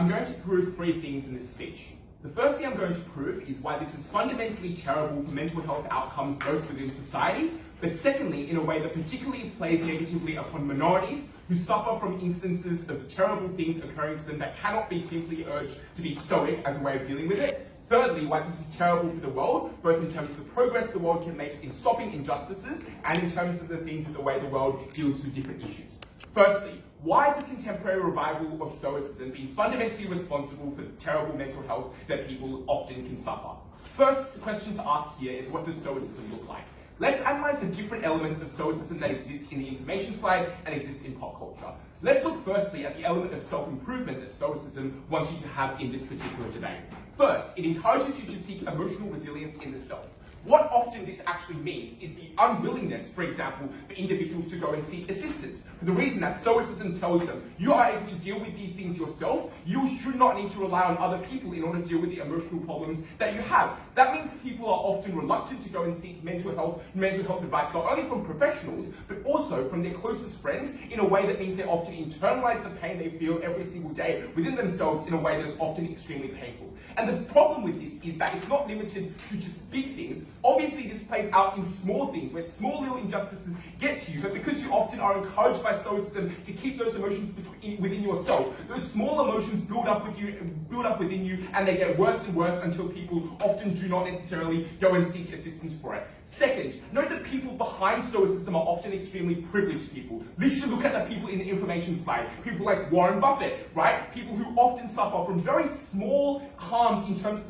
I'm going to prove three things in this speech. The first thing I'm going to prove is why this is fundamentally terrible for mental health outcomes both within society, but secondly, in a way that particularly plays negatively upon minorities who suffer from instances of terrible things occurring to them that cannot be simply urged to be stoic as a way of dealing with it. Thirdly, why this is terrible for the world, both in terms of the progress the world can make in stopping injustices and in terms of the things that the way the world deals with different issues. Firstly, why has the contemporary revival of Stoicism been fundamentally responsible for the terrible mental health that people often can suffer? First, the question to ask here is, what does Stoicism look like? Let's analyze the different elements of Stoicism that exist in the information slide and exist in pop culture. Let's look firstly at the element of self-improvement that Stoicism wants you to have in this particular debate. First, it encourages you to seek emotional resilience in the self. What often this actually means is the unwillingness, for example, for individuals to go and seek assistance. For the reason that Stoicism tells them, you are able to deal with these things yourself, you should not need to rely on other people in order to deal with the emotional problems that you have. That means people are often reluctant to go and seek mental health advice, not only from professionals, but also from their closest friends, in a way that means they often internalize the pain they feel every single day within themselves in a way that is often extremely painful. And the problem with this is that it's not limited to just big things. Obviously, this plays out in small things, where small little injustices get to you, but because you often are encouraged by Stoicism to keep those emotions within yourself, those small emotions build up within you, and they get worse and worse until people often do not necessarily go and seek assistance for it. Second, note that people behind Stoicism are often extremely privileged people. Literally look at the people in the information slide. People like Warren Buffett, right? People who often suffer from very small harms in terms of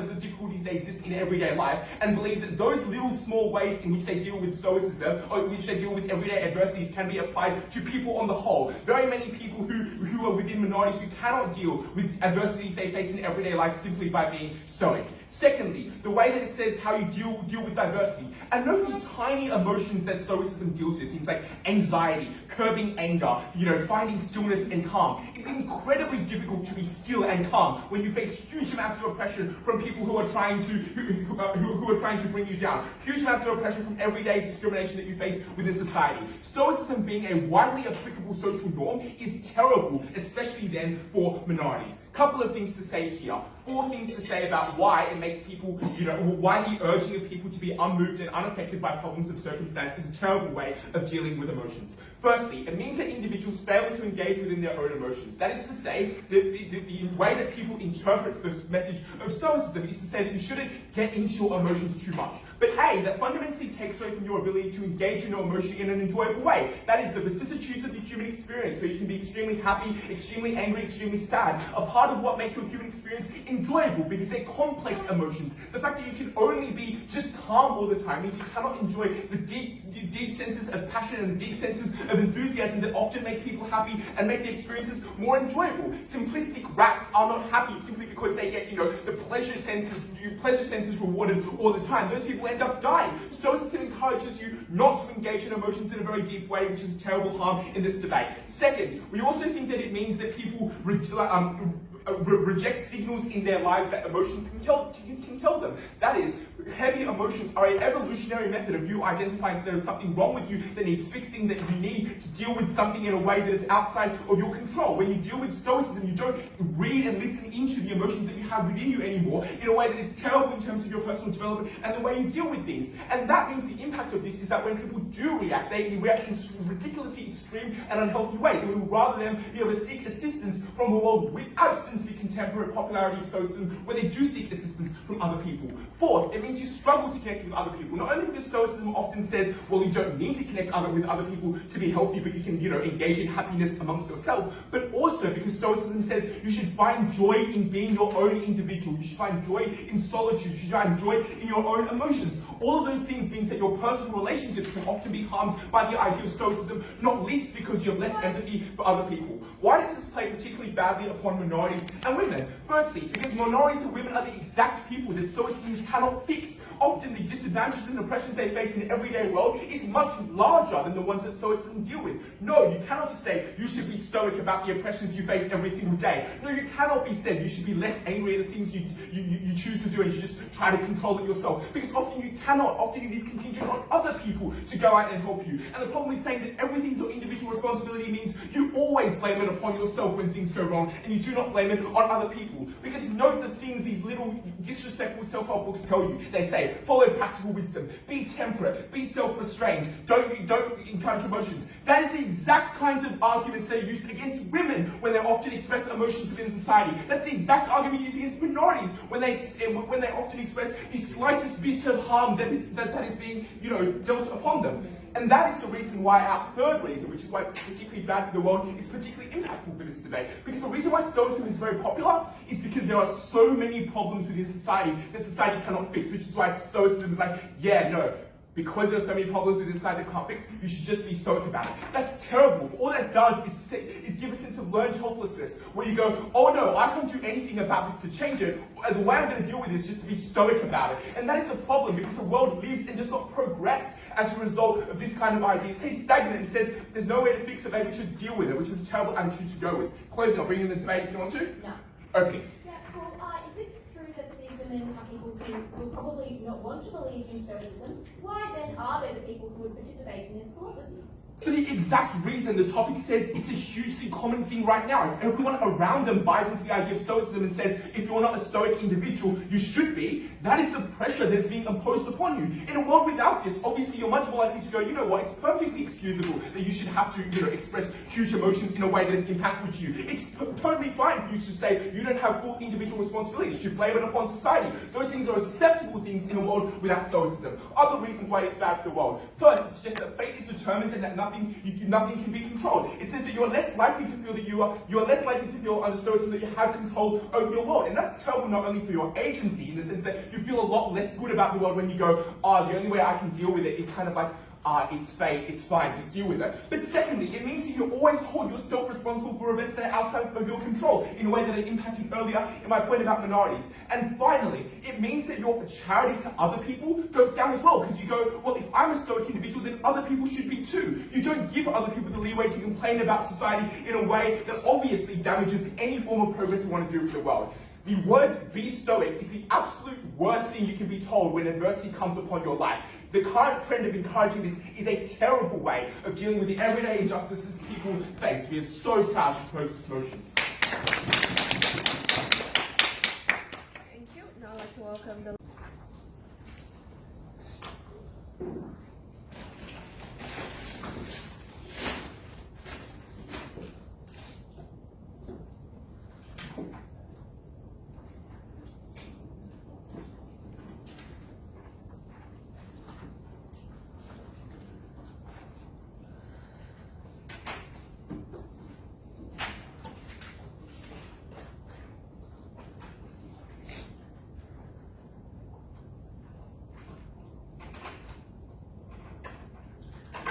the difficulties that exist in everyday life, and believe that those little small ways in which they deal with Stoicism, or in which they deal with everyday adversities, can be applied to people on the whole. Very many people who are within minorities who cannot deal with adversities they face in everyday life simply by being stoic. Secondly, the way that it says how you deal with diversity. And note the tiny emotions that Stoicism deals with, things like anxiety, curbing anger, finding stillness and calm. It's incredibly difficult to be still and calm when you face huge amounts of oppression from people who are trying to bring you down. Huge amounts of oppression from everyday discrimination that you face within society. Stoicism being a widely applicable social norm is terrible, especially then for minorities. Couple of things to say here. 4 things to say about why it makes people, why the urging of people to be unmoved and unaffected by problems of circumstance is a terrible way of dealing with emotions. Firstly, it means that individuals fail to engage within their own emotions. That is to say, that the way that people interpret this message of Stoicism is to say that you shouldn't get into your emotions too much. But A, that fundamentally takes away from your ability to engage in your emotion in an enjoyable way. That is the vicissitudes of the human experience, where you can be extremely happy, extremely angry, extremely sad. A part of what makes your human experience enjoyable, because they're complex emotions. The fact that you can only be just calm all the time means you cannot enjoy the deep senses of passion and the deep senses of enthusiasm that often make people happy and make the experiences more enjoyable. Simplistic rats are not happy simply because they get, the pleasure senses rewarded all the time. Those people end up dying. Stoicism encourages you not to engage in emotions in a very deep way, which is terrible harm in this debate. Second, we also think that it means that people reject signals in their lives that emotions can tell them. That is, heavy emotions are an evolutionary method of you identifying that there is something wrong with you that needs fixing, that you need to deal with something in a way that is outside of your control. When you deal with Stoicism, you don't read and listen into the emotions that you have within you anymore in a way that is terrible in terms of your personal development and the way you deal with things. And that means the impact of this is that when people do react, they react in ridiculously extreme and unhealthy ways. And we would rather them be able to seek assistance from a world with absence the contemporary popularity of Stoicism, where they do seek assistance from other people. Fourth, it means you struggle to connect with other people. Not only because Stoicism often says, well, you don't need to connect with other people to be healthy, but you can, engage in happiness amongst yourself, but also because Stoicism says you should find joy in being your own individual. You should find joy in solitude. You should find joy in your own emotions. All of those things means that your personal relationships can often be harmed by the idea of Stoicism, not least because you have less empathy for other people. Why does this play particularly badly upon minorities minorities and women. Firstly, because minorities and women are the exact people that Stoicism cannot fix. Often the disadvantages and oppressions they face in the everyday world is much larger than the ones that Stoicism deal with. No, you cannot just say you should be stoic about the oppressions you face every single day. No, you cannot be said you should be less angry at the things you choose to do and you just try to control it yourself. Because often you cannot, often it is contingent on other people to go out and help you. And the problem with saying that everything's your individual responsibility means you always blame it upon yourself when things go wrong and you do not blame it on other people. Because note the things these little disrespectful self-help books tell you. They say, follow practical wisdom, be temperate, be self-restrained, don't encourage emotions. That is the exact kinds of arguments that are used against women when they often express emotions within society. That's the exact argument used against minorities when they often express the slightest bit of harm that is being, dealt upon them. And that is the reason why our third reason, which is why it's particularly bad for the world, is particularly impactful for this debate. Because the reason why Stoicism is very popular is because there are so many problems within society that society cannot fix, which is why Stoicism is like, yeah, no, because there are so many problems within society that can't fix, you should just be stoic about it. That's terrible. All that does is give a sense of learned helplessness, where you go, oh no, I can't do anything about this to change it. The way I'm going to deal with it is just to be stoic about it. And that is a problem, because the world lives and does not progress as a result of this kind of idea. It stays stagnant and says there's no way to fix it, maybe we should deal with it, which is a terrible attitude to go with. Closing, I'll bring in the debate if you want to. No. Opening. Yeah, well, if it's true that these women are people who will probably not want to believe in Stoicism, why then are there the people who would participate in this philosophy? For the exact reason the topic says it's a hugely common thing right now. If everyone around them buys into the idea of Stoicism and says, if you're not a Stoic individual, you should be, that is the pressure that's being imposed upon you. In a world without this, obviously you're much more likely to go, you know what, it's perfectly excusable that you should have to, express huge emotions in a way that is impactful to you. It's totally fine for you to say you don't have full individual responsibility. You should blame it upon society. Those things are acceptable things in a world without Stoicism. Other reasons why it's bad for the world. First, it's just that fate is determined and that nothing can be controlled. It says that you're less likely to feel that you are less likely to feel under Stoicism that you have control over your world. And that's terrible not only for your agency, in the sense that you feel a lot less good about the world when you go, the only way I can deal with it is kind of like, it's fate, it's fine, just deal with it. But secondly, it means that you always hold yourself responsible for events that are outside of your control, in a way that I impacted earlier in my point about minorities. And finally, it means that your charity to other people goes down as well, because you go, well, if I'm a Stoic individual, then other people should be too. You don't give other people the leeway to complain about society in a way that obviously damages any form of progress we want to do with the world. The words be stoic is the absolute worst thing you can be told when adversity comes upon your life. The current trend of encouraging this is a terrible way of dealing with the everyday injustices people face. We are so proud to propose this motion. Thank you. Now I'd like to welcome the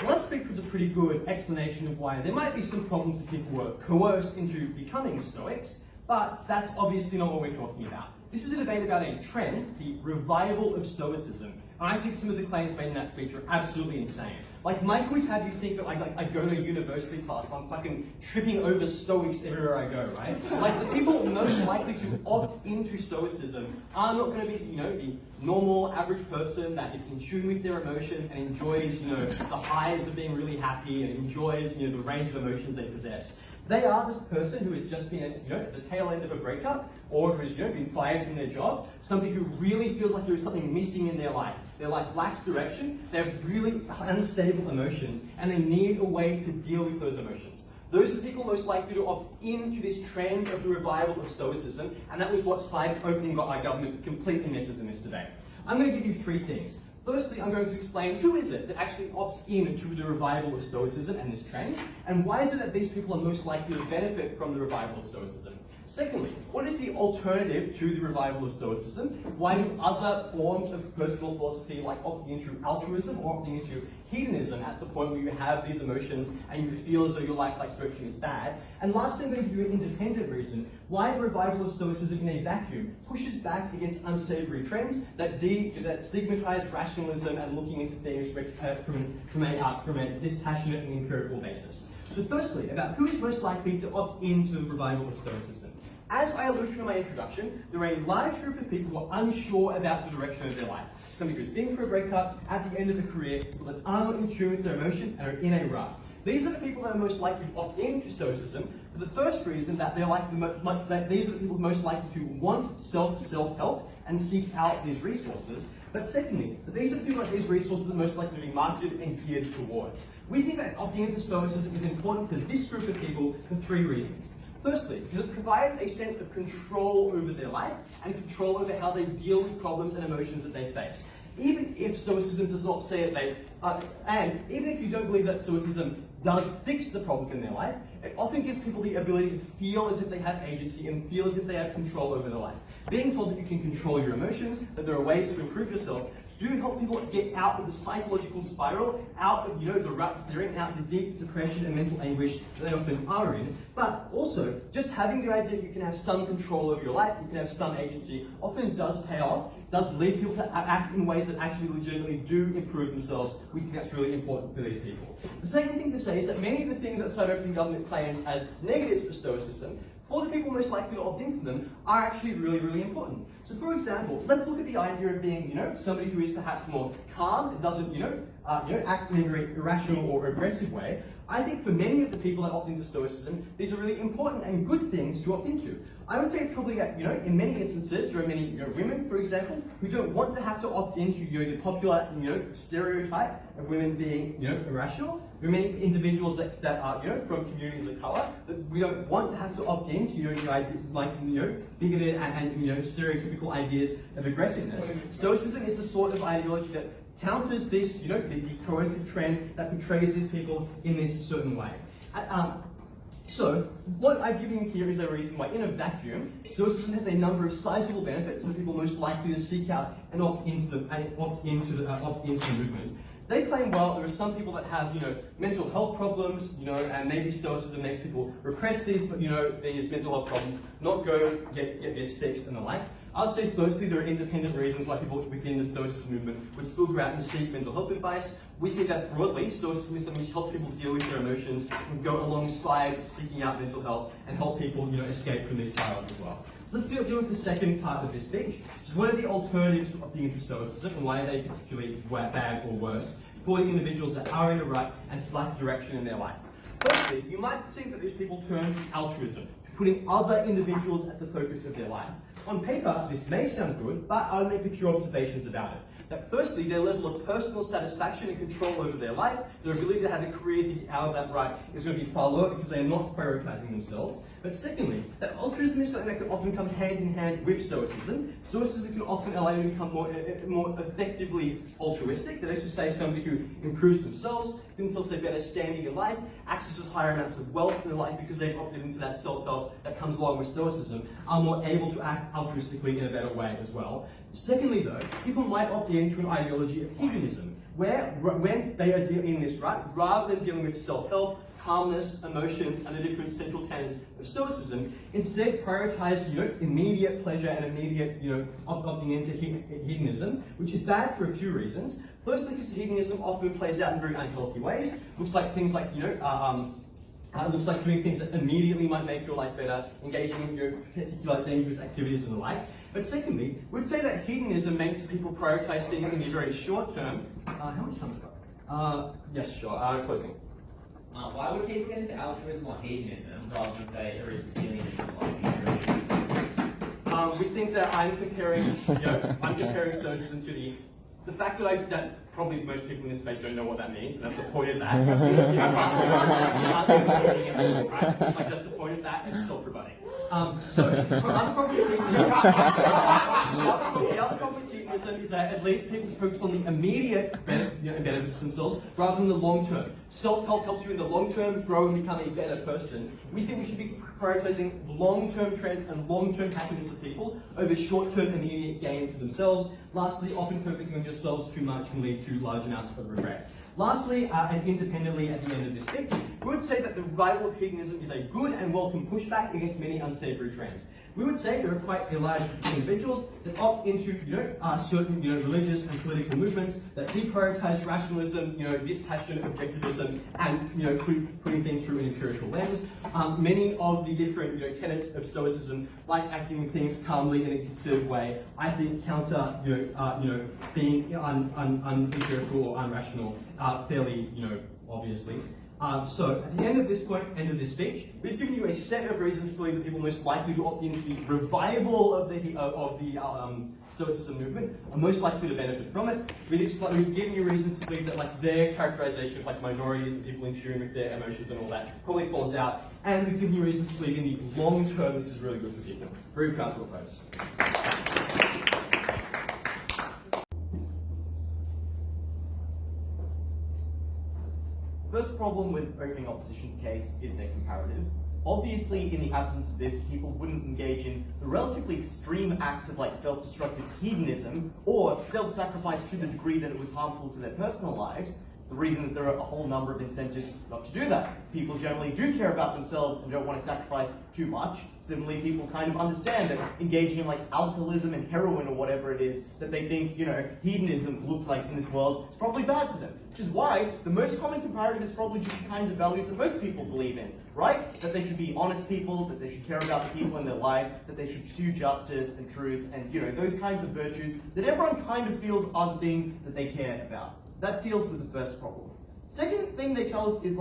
Well, that speech was a pretty good explanation of why there might be some problems if people were coerced into becoming Stoics, but that's obviously not what we're talking about. This is a debate about a trend, the revival of Stoicism, and I think some of the claims made in that speech are absolutely insane. Like, Mike would have you think that I go to a university class, I'm fucking tripping over Stoics everywhere I go, right? Like, the people most likely to opt into Stoicism are not going to be, the normal average person that is in tune with their emotions and enjoys, the highs of being really happy and enjoys, the range of emotions they possess. They are this person who has just been at, the tail end of a breakup, or who has, been fired from their job, somebody who really feels like there is something missing in their life. Their life lacks direction, they have really unstable emotions, and they need a way to deal with those emotions. Those are the people most likely to opt into this trend of the revival of Stoicism, and that was what slide opening got our government completely misses in this debate. I'm going to give you three things. Firstly, I'm going to explain who is it that actually opts into the revival of Stoicism and this trend, and why is it that these people are most likely to benefit from the revival of Stoicism. Secondly, what is the alternative to the revival of Stoicism? Why do other forms of personal philosophy, like opting into altruism or opting into hedonism, at the point where you have these emotions and you feel as though your life, like stretching, is bad? And lastly, I'm going to give you an independent reason why the revival of Stoicism in a vacuum pushes back against unsavory trends that stigmatize rationalism and looking into things from a dispassionate and empirical basis. So firstly, about who is most likely to opt into the revival of Stoicism. As I alluded to in my introduction, there are a large group of people who are unsure about the direction of their life. Somebody who's been through a breakup, at the end of a career, people that aren't in tune with their emotions and are in a rut. These are the people that are most likely to opt into Stoicism for the first reason that they're likely that these are the people most likely to want self-help and seek out these resources. But secondly, that these are the people that these resources are most likely to be marketed and geared towards. We think that opting into Stoicism is important for this group of people for three reasons. Firstly, because it provides a sense of control over their life and control over how they deal with problems and emotions that they face. Even if Stoicism does not say it, and even if you don't believe that Stoicism does fix the problems in their life, it often gives people the ability to feel as if they have agency and feel as if they have control over their life. Being told that you can control your emotions, that there are ways to improve yourself, do help people get out of the psychological spiral, out of the rut they're in, out of the deep depression and mental anguish that they often are in. But also, just having the idea that you can have some control over your life, you can have some agency, often does pay off, does lead people to act in ways that actually legitimately do improve themselves. We think that's really important for these people. The second thing to say is that many of the things that side-opening government claims as negatives for Stoicism, for the people most likely to opt into them, are actually really, really important. So for example, let's look at the idea of being, somebody who is perhaps more calm and doesn't, act in a very irrational or aggressive way. I think for many of the people that opt into Stoicism, these are really important and good things to opt into. I would say it's probably that, in many instances, there are many women, for example, who don't want to have to opt into the popular, stereotype of women being, irrational. There are many individuals that are, from communities of colour, that we don't want to have to opt into, ideas like, bigoted and stereotypical ideas of aggressiveness. Stoicism is the sort of ideology that counters this, the coercive trend that portrays these people in this certain way. So, what I've given you here is a reason why, in a vacuum, Stoicism has a number of sizable benefits for the people most likely to seek out and opt into the movement. They claim, well, there are some people that have, mental health problems, and maybe Stoicism makes people repress these mental health problems, not go get this fixed and the like. I'd say firstly, there are independent reasons why people within the Stoicism movement would still go out and seek mental health advice. We think that broadly, Stoicism is something which helps people deal with their emotions and go alongside seeking out mental health and help people, escape from these spirals as well. So let's deal with the second part of this speech, which is what are the alternatives to opting into Stoicism and why are they particularly bad or worse for the individuals that are in a rut and lack direction in their life. Firstly, you might think that these people turn to altruism, putting other individuals at the focus of their life. On paper, this may sound good, but I'll make a few observations about it. That firstly, their level of personal satisfaction and control over their life, their ability to have a career to get out of that rut is going to be far lower because they are not prioritizing themselves. But secondly, that altruism is something that can often come hand in hand with Stoicism. Stoicism can often allow you to become more effectively altruistic. That is to say, somebody who improves themselves, gives themselves a better standing in life, accesses higher amounts of wealth in their life because they've opted into that self-help that comes along with Stoicism, are more able to act altruistically in a better way as well. Secondly, though, people might opt into an ideology of hedonism, where when they are in this rut, rather than dealing with self-help, calmness, emotions, and the different central tenets of Stoicism, instead prioritize, immediate pleasure and immediate, opting into hedonism, which is bad for a few reasons. Firstly, because hedonism often plays out in very unhealthy ways. Looks like things like, looks like doing things that immediately might make your life better, engaging in particular dangerous activities and the like. But secondly, we'd say that hedonism makes people prioritize things in the very short term. How much time have we got? Yes, sure. Closing. Why would people get into altruism or hedonism rather than say Aristotelianism or we think that I'm comparing Stoicism to the fact that probably most people in this debate don't know what that means, and that's the point of that. That's the point of that, it's self-rebutting. So, the other problem with hedonism is that it leads people to focus on the immediate benefits themselves rather than the long term. Self-help helps you in the long term grow and become a better person. We think we should be prioritizing long-term trends and long-term happiness of people over short-term immediate gain to themselves. Lastly, often focusing on yourselves too much can lead to large amounts of regret. Lastly, and independently at the end of this speech, we would say that the revival of hedonism is a good and welcome pushback against many unsavory trends. We would say there are quite a large group of individuals that opt into, certain, religious and political movements that deprioritize rationalism, dispassionate objectivism, and, putting things through an empirical lens. Many of the different, tenets of Stoicism, like acting things calmly in a considered way, I think counter, being unempirical or unrational, fairly, obviously. So at the end of this speech, we've given you a set of reasons to believe that people most likely to opt into the revival of the Stoicism movement are most likely to benefit from it. We've given you reasons to believe that their characterization of minorities and people interfering with their emotions and all that probably falls out. And we've given you reasons to believe in the long term this is really good for people. Very proud to oppose. First problem with opening opposition's case is their comparative. Obviously, in the absence of this, people wouldn't engage in the relatively extreme acts of self-destructive hedonism or self-sacrifice to the degree that it was harmful to their personal lives. The reason that there are a whole number of incentives not to do that. People generally do care about themselves and don't want to sacrifice too much. Similarly, people kind of understand that engaging in alcoholism and heroin or whatever it is that they think, hedonism looks like in this world is probably bad for them. Which is why the most common comparative is probably just the kinds of values that most people believe in, right? That they should be honest people, that they should care about the people in their life, that they should pursue justice and truth, and those kinds of virtues that everyone kind of feels are the things that they care about. So that deals with the first problem. Second thing they tell us is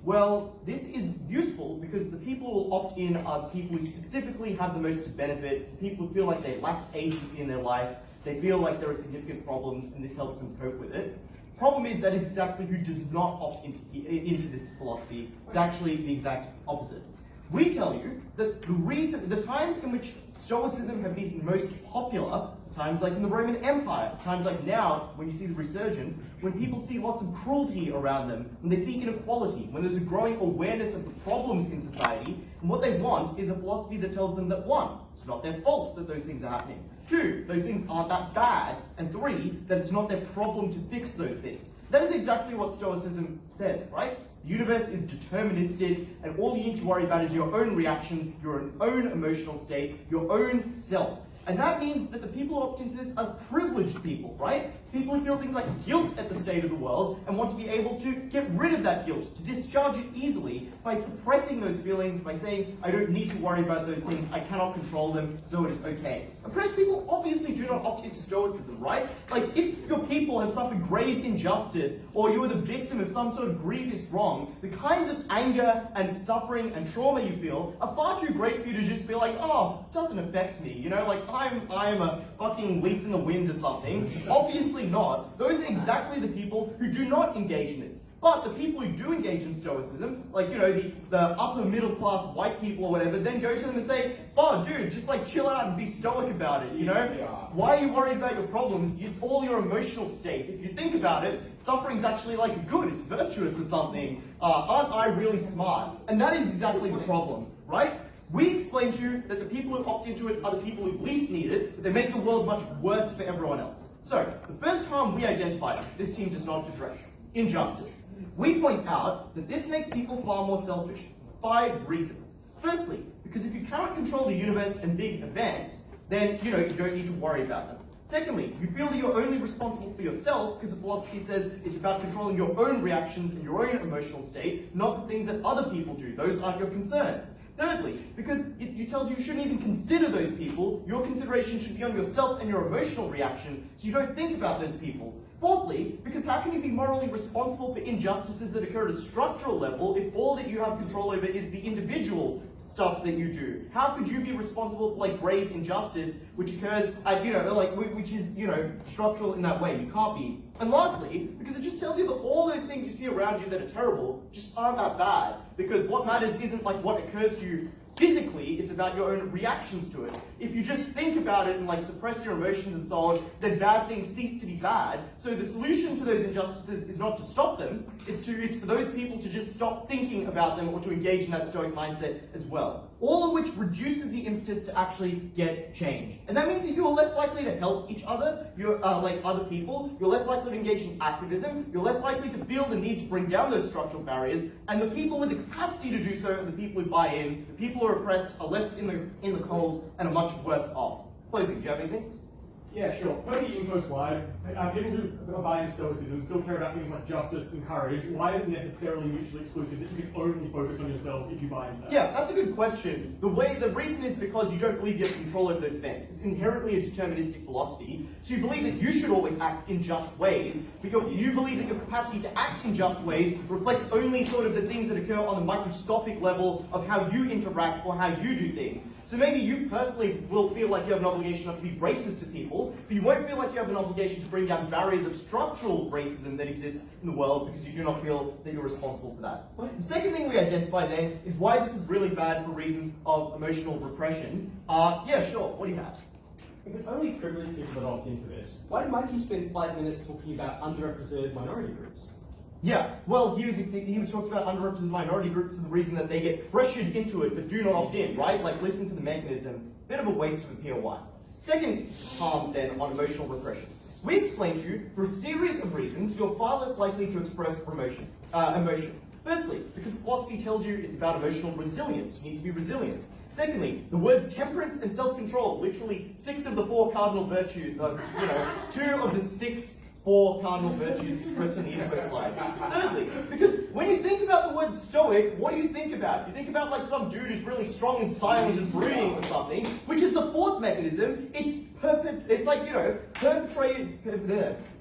well, this is useful because the people who opt in are the people who specifically have the most to benefit. It's the people who feel like they lack agency in their life, they feel like there are significant problems, and this helps them cope with it. Problem is that is exactly who does not opt into this philosophy. It's actually the exact opposite. We tell you that the times in which Stoicism have been most popular, times like in the Roman Empire, times like now when you see the resurgence, when people see lots of cruelty around them, when they see inequality, when there's a growing awareness of the problems in society, and what they want is a philosophy that tells them that 1, it's not their fault that those things are happening. 2, those things aren't that bad. And 3, that it's not their problem to fix those things. That is exactly what Stoicism says, right? The universe is deterministic, and all you need to worry about is your own reactions, your own emotional state, your own self. And that means that the people who opt into this are privileged people, right? It's people who feel things like guilt at the state of the world and want to be able to get rid of that guilt, to discharge it easily by suppressing those feelings, by saying, I don't need to worry about those things, I cannot control them, so it is okay. Oppressed people obviously do not opt into Stoicism, right? If your people have suffered grave injustice, or you are the victim of some sort of grievous wrong, the kinds of anger and suffering and trauma you feel are far too great for you to just be oh, it doesn't affect me, I'm a fucking leaf in the wind or something. Obviously not. Those are exactly the people who do not engage in this. But the people who do engage in Stoicism, the upper middle class white people or whatever, then go to them and say, oh dude, just chill out and be stoic about it, Why are you worried about your problems? It's all your emotional state. If you think about it, suffering's actually good, it's virtuous or something. Aren't I really smart? And that is exactly the problem, right? We explain to you that the people who opt into it are the people who least need it, but they make the world much worse for everyone else. So, the first harm we identified, this team does not address, injustice. We point out that this makes people far more selfish, for 5 reasons. Firstly, because if you cannot control the universe and big events, then you don't need to worry about them. Secondly, you feel that you're only responsible for yourself because the philosophy says it's about controlling your own reactions and your own emotional state, not the things that other people do. Those aren't your concern. Thirdly, because it tells you shouldn't even consider those people, your consideration should be on yourself and your emotional reaction, so you don't think about those people. Fourthly, because how can you be morally responsible for injustices that occur at a structural level if all that you have control over is the individual stuff that you do? How could you be responsible for grave injustice which occurs at, which is, structural in that way? You can't be. And lastly, because it just tells you that all those things you see around you that are terrible just aren't that bad. Because what matters isn't what occurs to you physically, it's about your own reactions to it. If you just think about it and suppress your emotions and so on, then bad things cease to be bad. So the solution to those injustices is not to stop them, it's for those people to just stop thinking about them or to engage in that stoic mindset as well. all of which reduces the impetus to actually get change. And that means that you're less likely to help each other, you're like other people, you're less likely to engage in activism, you're less likely to feel the need to bring down those structural barriers, and the people with the capacity to do so are the people who buy in, the people who are oppressed are left in the cold and are much worse off. Closing, do you have anything? Yeah, sure. Per the info slide, people who buy into Stoicism still care about things like justice and courage. Why is it necessarily mutually exclusive that you can only focus on yourself if you buy into that? Yeah, that's a good question. The reason is because you don't believe you have control over those events. It's inherently a deterministic philosophy. So you believe that you should always act in just ways, because you believe that your capacity to act in just ways reflects only sort of the things that occur on the microscopic level of how you interact or how you do things. So maybe you personally will feel like you have an obligation not to be racist to people, but you won't feel like you have an obligation to bring down barriers of structural racism that exist in the world because you do not feel that you're responsible for that. The second thing we identify then is why this is really bad for reasons of emotional repression. Yeah, sure, what do you have? If it's only privileged people that opt into this, why did Mikey spend 5 minutes talking about underrepresented minority groups? Yeah, well, he was talking about underrepresented minority groups for the reason that they get pressured into it but do not opt in, right? Like, listen to the mechanism. Bit of a waste of a POI. Second harm, then, on emotional repression. We explained to you, for a series of reasons, you're far less likely to express emotion. Firstly, because philosophy tells you it's about emotional resilience. You need to be resilient. Secondly, the words temperance and self-control, literally 6 of the 4 cardinal virtues, 2 of the 4 cardinal virtues expressed on the info slide. Thirdly, because when you think about the word stoic, what do you think about? You think about like some dude who's really strong and silent and brooding or something, which is the fourth mechanism. It's like,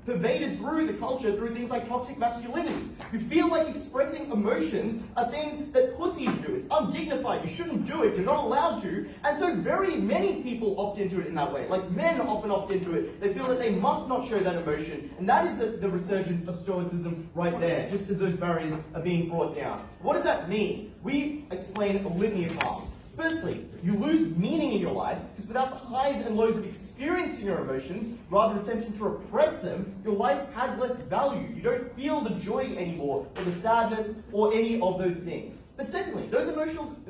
pervaded through the culture through things like toxic masculinity. You feel like expressing emotions are things that pussies do. It's undignified. You shouldn't do it. You're not allowed to. And so very many people opt into it in that way. Like men often opt into it. They feel that they must not show that emotion. And that is the resurgence of Stoicism right there, just as those barriers are being brought down. What does that mean? We explain a litany of harms. Firstly, you lose meaning in your life because without the highs and lows of experiencing your emotions, rather attempting to repress them, your life has less value. You don't feel the joy anymore, or the sadness, or any of those things. But secondly, those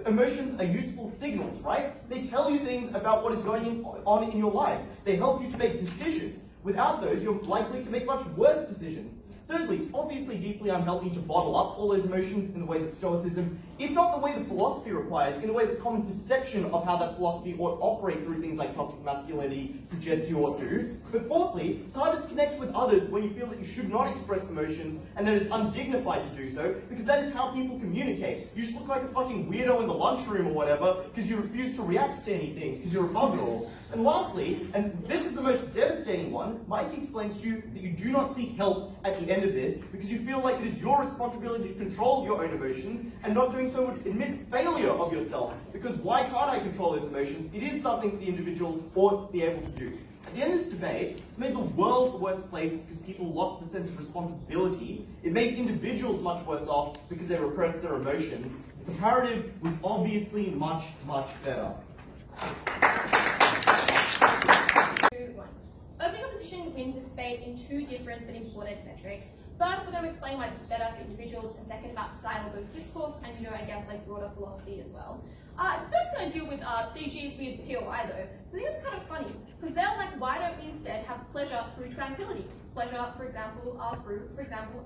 emotions are useful signals, right? They tell you things about what is going on in your life. They help you to make decisions. Without those, you're likely to make much worse decisions. Thirdly, it's obviously deeply unhealthy to bottle up all those emotions in the way that Stoicism, if not the way that philosophy requires, in a way that common perception of how that philosophy ought to operate through things like toxic masculinity suggests you ought to. But fourthly, it's harder to connect with others when you feel that you should not express emotions and that it's undignified to do so, because that is how people communicate. You just look like a fucking weirdo in the lunchroom or whatever because you refuse to react to anything because you're above it all. And lastly, and this is the most devastating one, Mikey explains to you that you do not seek help at the end of this because you feel like it is your responsibility to control your own emotions, and not doing so would admit failure of yourself, because why can't I control those emotions? It is something the individual ought to be able to do. At the end of this debate, it's made the world a worse place because people lost the sense of responsibility. It made individuals much worse off because they repressed their emotions. The comparative was obviously much, much better. Opening opposition wins this debate in 2 different but important metrics. First, we're going to explain why this is better for individuals, and second, about societal both discourse and, I guess, like broader philosophy as well. First, we're going to deal with CG's weird POI though. I think it's kind of funny, because they're like, why don't we instead have pleasure through tranquility? Pleasure, for example,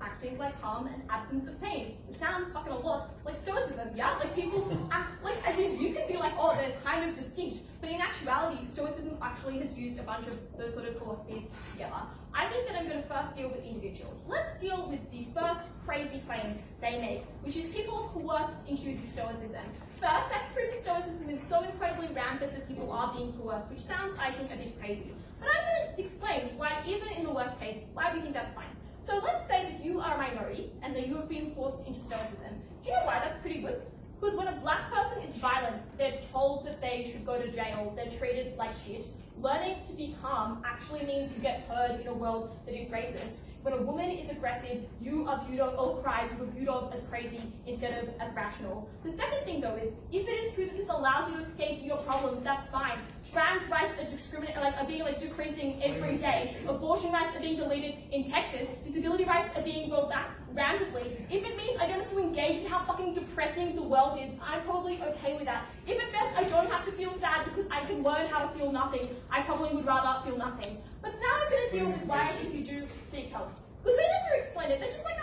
acting like calm and absence of pain, which sounds fucking a lot like Stoicism, yeah? Like people act like, as if you can be like, oh, they're kind of distinct, but in actuality, Stoicism actually has used a bunch of those sort of philosophies together. I think that I'm going to first deal with individuals. Let's deal with the first crazy claim they make, which is people are coerced into the Stoicism. First, that proof Stoicism is so incredibly rampant that people are being coerced, which sounds, I think, a bit crazy. But I'm going to explain why, even in the worst case, why we think that's fine. So let's say that you are a minority and that you have been forced into Stoicism. Do you know why that's pretty good? Because when a black person is violent, they're told that they they should go to jail, they're treated like shit. Learning to be calm actually means you get heard in a world that is racist. When a woman is aggressive, you are viewed of, or cries, you are viewed of as crazy instead of as rational. The second thing though is, if it is true that this allows you to escape your problems, that's fine. Trans rights are being decreasing every day. Abortion rights are being deleted in Texas. Disability rights are being rolled back rampantly. If it means I don't have to engage in how fucking depressing the world is, I'm probably okay with that. If at best I don't have to feel sad because I can learn how to feel nothing, I probably would rather feel nothing. But now I'm going to deal with why I think you do seek help. Because they never explain it. They're just like,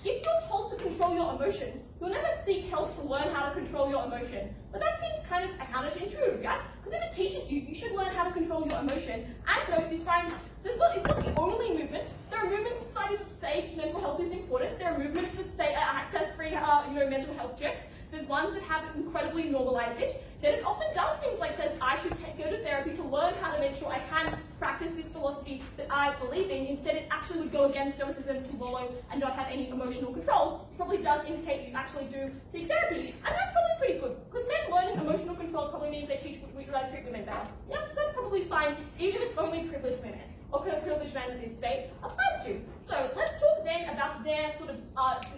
if you're told to control your emotion, you'll never seek help to learn how to control your emotion. But that seems kind of counterintuitive, yeah? Because if it teaches you, you should learn how to control your emotion. And note these friends, it's not the only movement. There are movements in society that say mental health is important. There are movements that say access free, mental health checks. There's ones that have incredibly normalized it. Then it often does things like says, I should go to therapy to learn how to make sure I can practice this philosophy that I believe in. Instead, it actually would go against Stoicism to wallow and not have any emotional control. It probably does indicate you actually do seek therapy. And that's probably pretty good, because men learning emotional control probably means they treat women better. Yeah, so that's probably fine, even if it's only privileged women, or privileged men in this debate applies to. So let's talk then about their sort of,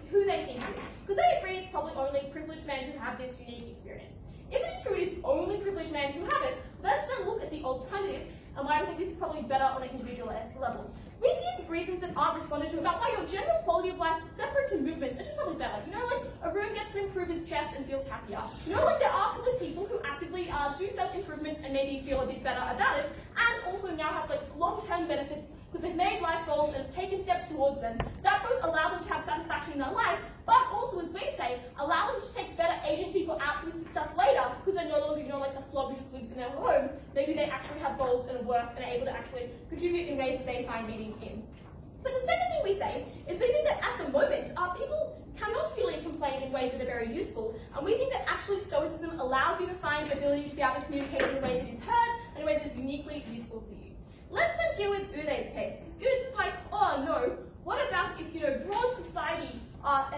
who they think it is. Because they agree it's probably only privileged men who have this unique experience. If it is true it is only privileged men who have it, let's then look at the alternatives and why I think this is probably better on an individual level. We give reasons that aren't responded to about why your general quality of life separate to movements are just probably better. A room gets to improve his chest and feels happier. There are probably people who actively do self-improvement and maybe feel a bit better about it, and also now have long-term benefits because they've made life goals and have taken steps towards them that both allow them to have satisfaction in their life, but also, as we say, allow them to take better agency for altruistic stuff later because they're no longer, a slob who just lives in their home. Maybe they actually have goals and work and are able to actually contribute in ways that they find meaning in. But the second thing we say is we think that at the moment, people cannot really complain in ways that are very useful, and we think that actually Stoicism allows you to find the ability to be able to communicate in a way that is heard and a way that is uniquely useful for you. Let's then deal with Udai's case, because Udai's is like, oh no, what about if, broad society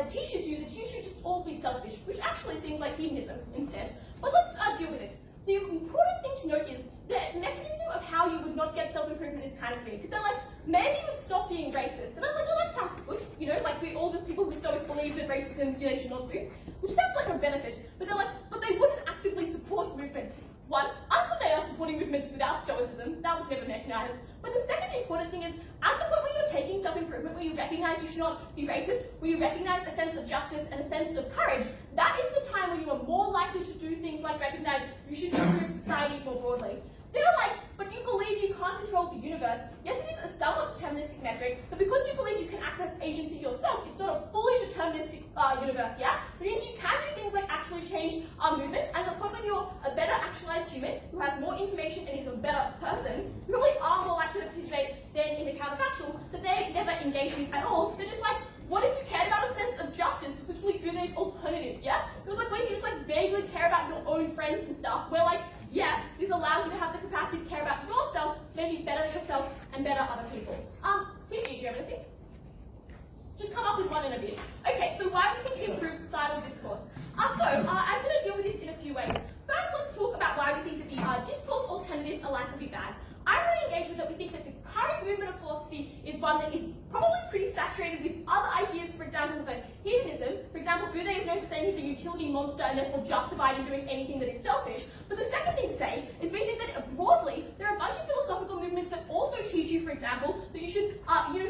teaches you that you should just all be selfish, which actually seems like hedonism instead. But let's deal with it. The important thing to note is the mechanism of how you would not get self-improvement is kind of weird, because they're like, maybe you would stop being racist. And I'm like, oh, that sounds good, all the people who Stoic believe that racism they should not do, which sounds like a benefit. But they're like, but they wouldn't actively support movements. One, until they are supporting movements without Stoicism, that was never mechanized. But the second important thing is, at the point where you're taking self-improvement, where you recognize you should not be racist, where you recognize a sense of justice and a sense of courage, that is the time when you are more likely to do things like recognize you should improve society more broadly. They're like, but you believe you can't control the universe. Yes, it is a somewhat deterministic metric, but because you believe you can access agency yourself, it's not a fully deterministic universe, yeah? It means you can do things like actually change movements, and the point when you're a better actualized human, who has more information and is a better person, you probably are more likely to participate than in the counterfactual that they never engage in at all. They're just like, what if you cared about a sense of justice, specifically Udai's alternative, yeah? It was like, what if you just vaguely care about your own friends and stuff, where yeah, this allows you to have the capacity to care about yourself, maybe better yourself and better other people. CG, do you have anything? Just come up with one in a bit. Okay, so why do you think it improves societal discourse? I'm going to deal with this in a few ways. First, let's talk about why we think that the discourse alternatives are likely to be bad. I'm really engaged with that. We think that the current movement of philosophy is one that is probably pretty saturated with other ideas, for example, of hedonism. For example, Udai is known for saying he's a utility monster and therefore justified in doing anything that is selfish. But the second thing to say is we think that broadly, there are a bunch of philosophical movements that also teach you, for example, that you should,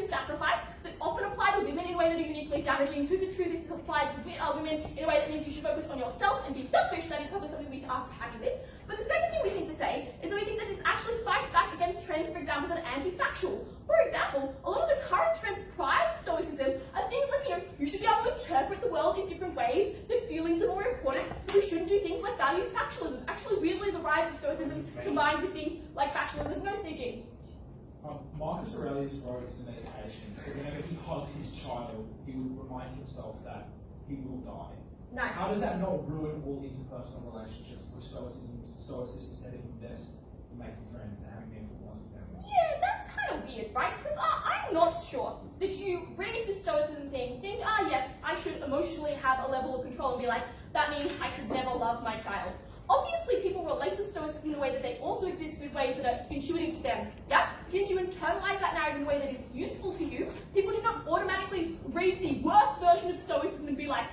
sacrifice, that often apply to women in a way that are uniquely damaging. So if it's true this is applied to women in a way that means you should focus on yourself and be selfish, that is probably something we are happy with. But the second thing we think to say is that we think that this actually fights back against trends, for example, that are anti-factual. For example, a lot of the current trends prior to Stoicism are things like, you should be able to interpret the world in different ways, that feelings are more important, that we shouldn't do things like value factualism. Actually, weirdly, the rise of Stoicism combined with things like factualism. No, CG. Marcus Aurelius wrote in the Meditations that whenever he hugged his child, he would remind himself that he will die. Nice. How does that not ruin all interpersonal relationships with Stoicists that invest in making friends and having meaningful bonds with family? Yeah, that's kind of weird, right? Because I'm not sure that you read the Stoicism thing, think, yes, I should emotionally have a level of control and be like, that means I should never love my child. Obviously, people relate to Stoicism in a way that they also exist with ways that are intuitive to them. Yeah? Because you internalize that narrative in a way that is useful to you, people do not automatically read the worst version of Stoicism and be like,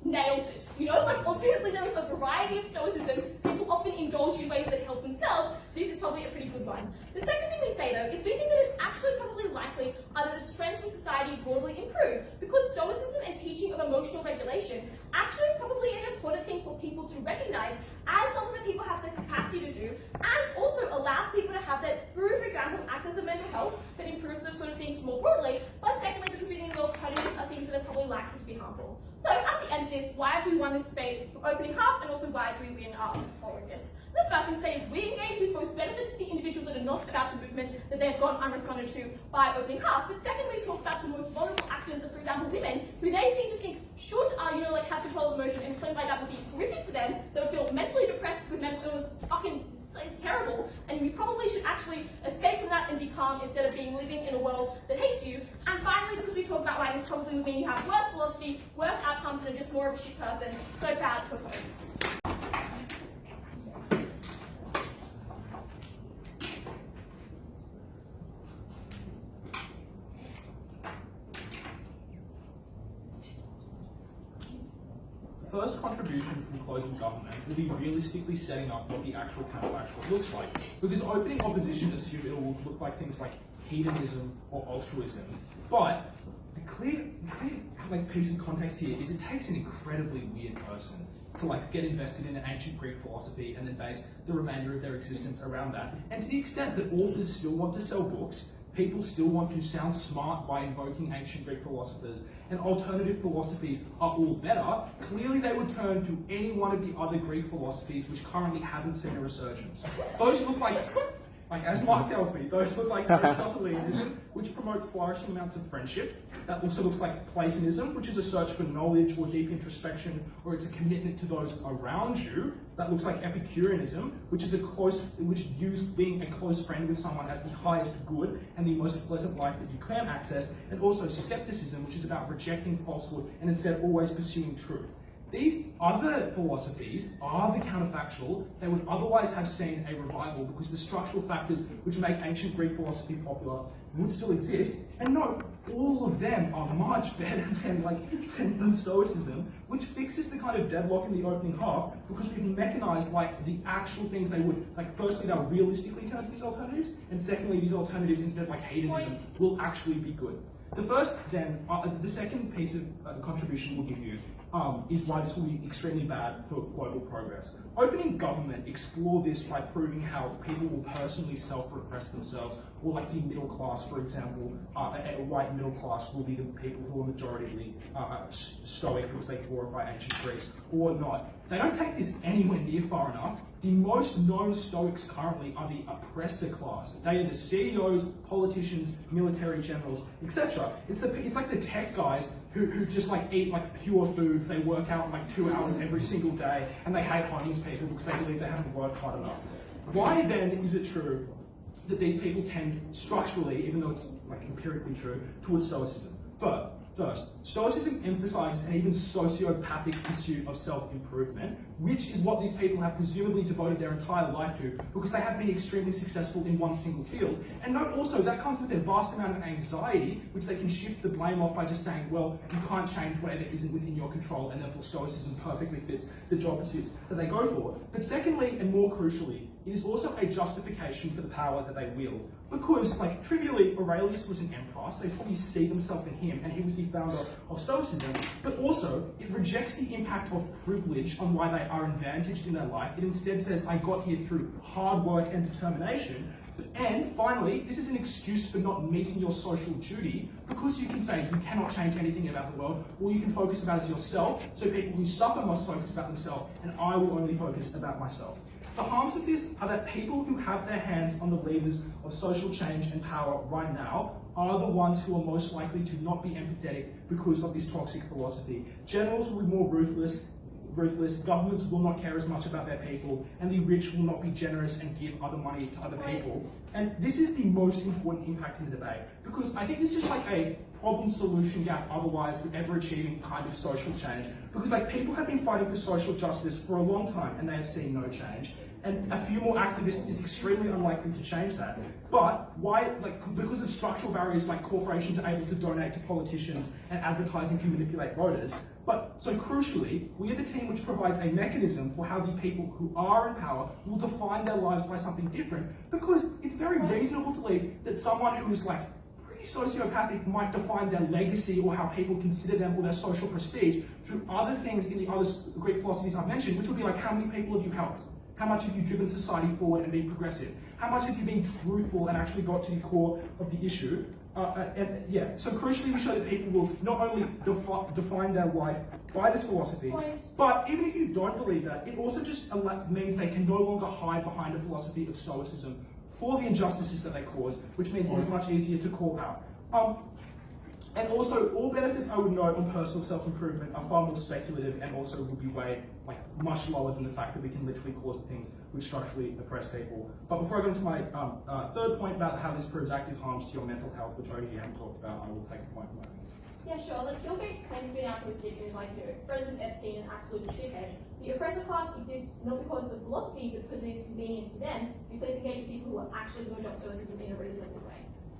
nailed it. You know, like obviously there is a variety of Stoicism. People often indulge in ways that help themselves. This is probably a pretty good one. The second thing we say though is we think that it's actually probably likely that the trends for society broadly improve because Stoicism and teaching of emotional regulation actually is probably an important thing for people to recognize as something that people have the capacity to do and also allow people to have that through, for example, access to mental health that improves those sort of things more broadly, but secondly because we think the alternatives are things that are probably likely to be harmful. So at the end of this, why have we won this debate for opening half and also why do we win following this? The first thing to say is we engage with both benefits to the individual that are not about the movement that they've gone unresponded to by opening half, but secondly we talk about the most vulnerable actors, for example women, who they seem to think should have control of emotion and something like that would be horrific for them, they would feel mentally depressed because mental illness is terrible and you probably should actually escape from that and be calm instead of being living in a world that hates you. And finally, because we talk about why this probably would mean you have worse philosophy, worse outcomes, and are just more of a shit person. So proud to propose. First contribution from closing government will be realistically setting up what the actual counterfactual looks like. Because opening opposition assume it will look like things like hedonism or altruism. But the clear piece of context here is it takes an incredibly weird person to get invested in an ancient Greek philosophy and then base the remainder of their existence around that. And to the extent that authors still want to sell books, people still want to sound smart by invoking ancient Greek philosophers, and alternative philosophies are all better, clearly they would turn to any one of the other Greek philosophies which currently haven't seen a resurgence. Those look like as Mark tells me, those look like Aristotelianism, which promotes flourishing amounts of friendship. That also looks like Platonism, which is a search for knowledge or deep introspection, or it's a commitment to those around you. That looks like Epicureanism, which views being a close friend with someone as the highest good and the most pleasant life that you can access. And also skepticism, which is about rejecting falsehood and instead always pursuing truth. These other philosophies are the counterfactual. They would otherwise have seen a revival because the structural factors which make ancient Greek philosophy popular would still exist. And no, all of them are much better than Stoicism, which fixes the kind of deadlock in the opening half because we've mechanized the actual things they would, firstly they'll realistically turn to these alternatives, and secondly these alternatives instead of hedonism will actually be good. The second piece of contribution we'll give you is why this will be extremely bad for global progress. Opening government explore this by proving how people will personally self-repress themselves, or the middle class, for example, a white middle class will be the people who are majoritively Stoic because they glorify ancient Greece, or not. They don't take this anywhere near far enough. The most known Stoics currently are the oppressor class. They are the CEOs, politicians, military generals, etc. It's like the tech guys who just eat pure foods. They work out 2 hours every single day, and they hate homeless people because they believe they haven't worked hard enough. Why then is it true that these people tend structurally, even though it's empirically true, towards Stoicism? First, Stoicism emphasizes an even sociopathic pursuit of self-improvement, which is what these people have presumably devoted their entire life to because they have been extremely successful in one single field. And note also, that comes with a vast amount of anxiety, which they can shift the blame off by just saying, well, you can't change whatever isn't within your control, and therefore Stoicism perfectly fits the job pursuits that they go for. But secondly, and more crucially, it is also a justification for the power that they wield. Because, trivially, Aurelius was an emperor, so they probably see themselves in him, and he was the founder of Stoicism. But also, it rejects the impact of privilege on why they are advantaged in their life. It instead says, I got here through hard work and determination. And finally, this is an excuse for not meeting your social duty, because you can say you cannot change anything about the world, or you can focus about it yourself, so people who suffer must focus about themselves, and I will only focus about myself. The harms of this are that people who have their hands on the levers of social change and power right now are the ones who are most likely to not be empathetic because of this toxic philosophy. Generals will be more ruthless, ruthless, governments will not care as much about their people, and the rich will not be generous and give other money to other people. And this is the most important impact in the debate, because I think there's just like a problem-solution gap otherwise with ever achieving kind of social change. Because like people have been fighting for social justice for a long time and they have seen no change. And a few more activists is extremely unlikely to change that. But why, like, because of structural barriers like corporations are able to donate to politicians and advertising can manipulate voters. But so crucially, we are the team which provides a mechanism for how the people who are in power will define their lives by something different. Because it's very reasonable to believe that someone who is like pretty sociopathic might define their legacy or how people consider them or their social prestige through other things in the other Greek philosophies I've mentioned, which would be like, how many people have you helped? How much have you driven society forward and been progressive? How much have you been truthful and actually got to the core of the issue? So crucially we show that people will not only define their life by this philosophy, but even if you don't believe that, it also just means they can no longer hide behind a philosophy of Stoicism for the injustices that they cause, which means it is much easier to call out. And also, all benefits I would note on personal self-improvement are far more speculative and also would be way much lower than the fact that we can literally cause things which structurally oppress people. But before I go into my third point about how this proves active harms to your mental health, which I already haven't talked about, I will take a point from that. Yeah, sure. Like Bill Gates claims to be an altruistic is like, President Epstein an absolute shithead. The oppressive class exists not because of the philosophy, but because it is convenient to them, and please engage people who are actually going to adopt Stoicism in a reasonable way.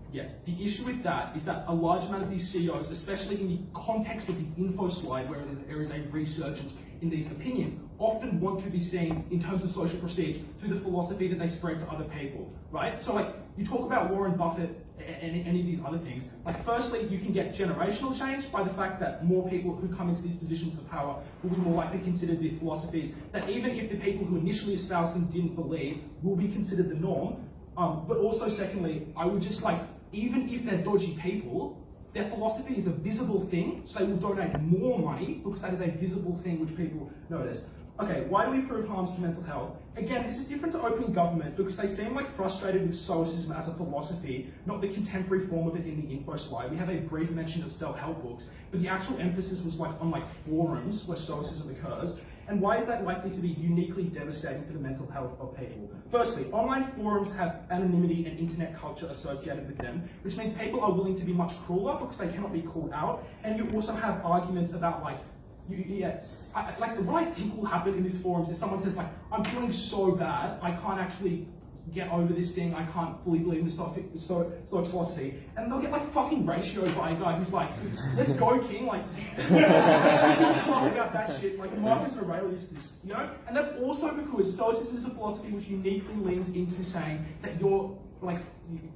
Yeah, the issue with that is that a large amount of these CEOs, especially in the context of the info slide where there is a resurgence in these opinions, often want to be seen in terms of social prestige through the philosophy that they spread to other people, right? So like, you talk about Warren Buffett and any of these other things, like firstly, you can get generational change by the fact that more people who come into these positions of power will be more likely to consider the philosophies that even if the people who initially espoused them didn't believe, will be considered the norm. But also secondly, I would just like, even if they're dodgy people, their philosophy is a visible thing, so they will donate more money because that is a visible thing which people notice. Okay, why do we prove harms to mental health? Again, this is different to opening government because they seem like frustrated with Stoicism as a philosophy, not the contemporary form of it in the info slide. We have a brief mention of self-help books, but the actual emphasis was like on like forums where Stoicism occurs. And why is that likely to be uniquely devastating for the mental health of people? Firstly, online forums have anonymity and internet culture associated with them, which means people are willing to be much crueler because they cannot be called out. And you also have arguments about like, what I think will happen in these forums is someone says like, I'm feeling so bad, I can't actually get over this thing, I can't fully believe in the Stoic philosophy. And they'll get like fucking ratioed by a guy who's like, let's go king, like, about that shit, like Marcus Aurelius, this, you know? And that's also because Stoicism is a philosophy which uniquely leans into saying that you're, like,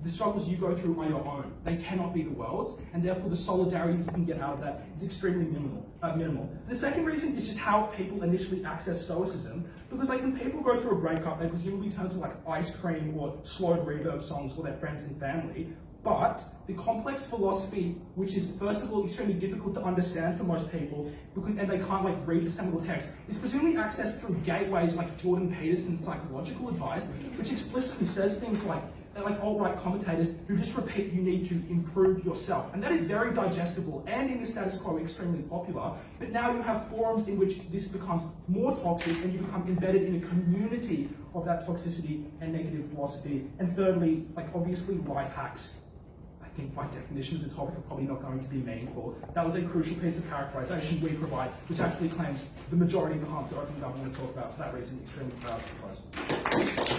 the struggles you go through are your own. They cannot be the world's, and therefore the solidarity you can get out of that is extremely minimal. The second reason is just how people initially access Stoicism, because like when people go through a breakup, they presumably turn to like ice cream or slowed reverb songs for their friends and family. But the complex philosophy, which is first of all extremely difficult to understand for most people, because and they can't like read the seminal text, is presumably accessed through gateways like Jordan Peterson's psychological advice, which explicitly says things like alt-right commentators who just repeat you need to improve yourself. And that is very digestible and in the status quo extremely popular. But now you have forums in which this becomes more toxic and you become embedded in a community of that toxicity and negative philosophy. And thirdly, like obviously life hacks. I think by definition of the topic are probably not going to be meaningful. That was a crucial piece of characterization we provide, which actually claims the majority of the harm to open government to talk about. For that reason, extremely proud to close.